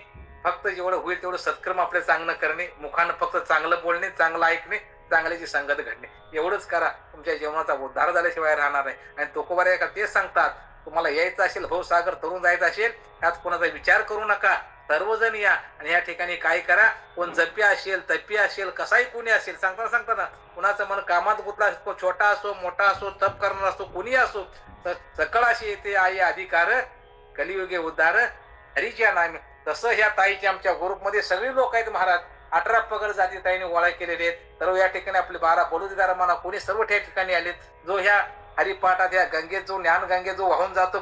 फक्त जेवढं होईल तेवढं सत्कर्म आपले चांगलं करणे, मुखानं फक्त चांगलं बोलणे, चांगलं ऐकणे, चांगल्याची संगत घडणे, एवढंच करा. तुमच्या जीवनाचा उद्धार झाल्याशिवाय राहणार नाही. आणि तुकोबाराय का तेच सांगतात, तुम्हाला यायचं असेल भवसागर तरुण जायचं असेल, त्यात कोणाचा विचार करू नका, सर्वजण या. आणि या ठिकाणी काय करा, कोण जप्पी असेल तप्पी असेल कसाही कोणी असेल, सांगता ना कुणाचं मन कामात गुंतला असेल, तो छोटा असो मोठा असो, तप करणार असो, कोणी असो, सकळ अशी येते आई अधिकार, कलियुगे उद्धार हरीच्या नामे. तसं ह्या ताईची आमच्या ग्रुपमध्ये सगळी लोक आहेत महाराज. 18 पगड जाती ताईने ओळख केलेले आहेत. सर्व या ठिकाणी आपले 12 बलुतेदार म्हणा कोणी सर्व त्या ठिकाणी आलेत. जो ह्या हरिपाठात या गंगेत जो ज्ञान गंगे जो वाहून जातो,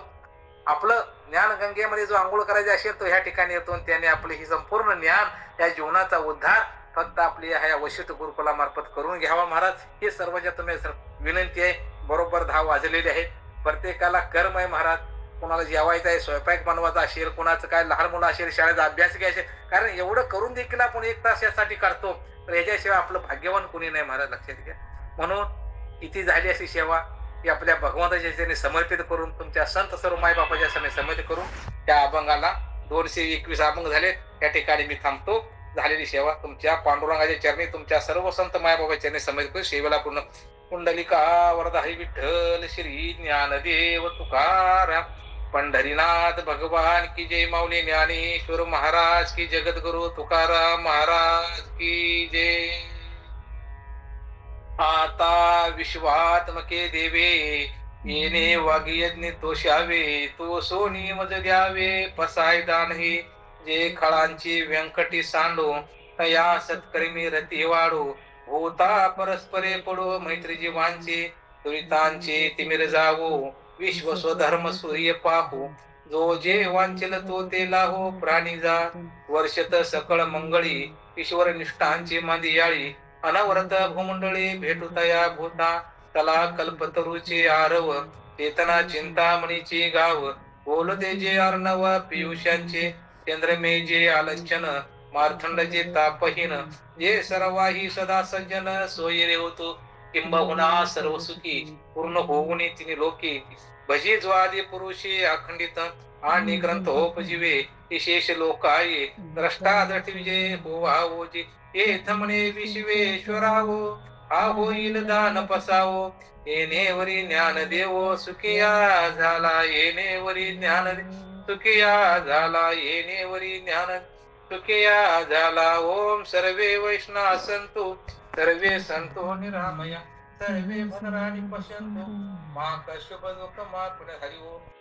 आपलं ज्ञान गंगेमध्ये जो आंघोळ करायचे असेल तो ह्या ठिकाणी येतो आणि त्याने आपले ही संपूर्ण ज्ञान या जीवनाचा उद्धार फक्त आपली ह्या वशिष्ठ गुरुकुलामार्फत करून घ्यावा महाराज. हे सर्वांच्या तुम्ही विनंती आहे. बरोबर 10 वाजलेले आहेत. प्रत्येकाला कर्म आहे महाराज. कोणाला जेवायचं आहे, स्वयंपाक बनवायचा असेल, कोणाचं काय लहान मुलं असेल शाळेचा अभ्यास घ्यायचे, कारण एवढं करून देखील आपण 1 तास यासाठी काढतो, तर याच्याशिवाय आपलं भाग्यवान कोणी नाही महाराज, लक्षात घ्या. म्हणून किती झाली अशी सेवा ती आपल्या भगवंताच्या ह्याने समर्पित करून, तुमच्या संत सर्व मायबापाच्या सने समर्पित करून त्या अभंगाला 221 अभंग झाले. त्या ठिकाणी मी थांबतो. झालेली सेवा तुमच्या पांडुरंगाच्या चरणी, तुमच्या सर्व संत मायबापाच्या चरणी समर्पित करून सेवेला पूर्ण. कुंडलिका वरदा हरी विठ्ठल श्री ज्ञानदेव तुकाराम, पंढरीनाथ भगवान की जय. माऊली ज्ञानेश्वर महाराज की, जगद्गुरु तुकाराम महाराज की जय. आता विश्वात्मके देवे येणे वाग्यज्ञ तोषावे, तो सोनी मज द्यावे पसाय दान हे. जे खळांची व्यंकटी सांडो, या सत्कर्मी रती वाढो. होता परस्परे पडो मैत्री जीवांचे, दुरितांचे तिमिर जावो. विश्व स्वधर्म सूर्य पाहू, जो जे वांचल तो ते लाहो. प्राणी जा वर्षत सकळ मंगळी, ईश्वर निष्ठांची मांदियाळी. अनवरत भूमंडळी भेटू तया भूता, तला कल्पतरूचे आरव. चेतना चिंतामणीची गाव, बोलते जे अर्णव पियुषांचे. चंद्रमे जे आलंचन, मार्तंड जे तापहीन. जे सर्वाही सदा सज्जन, सोयी रे होतो किंबहुना सर्व सुखी. पूर्ण होऊन तिने लोकी, भजी ज्वादी पुरुषी अखंडित. आणि ग्रंथोपजीवे विशेष लोकाये, द्रष्टा दट विजय होवावो जे. येथ म्हणे विश्वेश्वरावो, हा होईल दान पसावो. येणेवरी ज्ञान देवो, सुखिया झाला येणेवरी ज्ञान. तुकिया झाला येणेवरी ज्ञान तुकिया झाला. ओम सर्वे वैष्णव संतु सर्वे संतो निरामया सर्वे भद्राणि पश्यन्तु मा कश्चित् दुःखमाप्नुयात्. हरि ओम.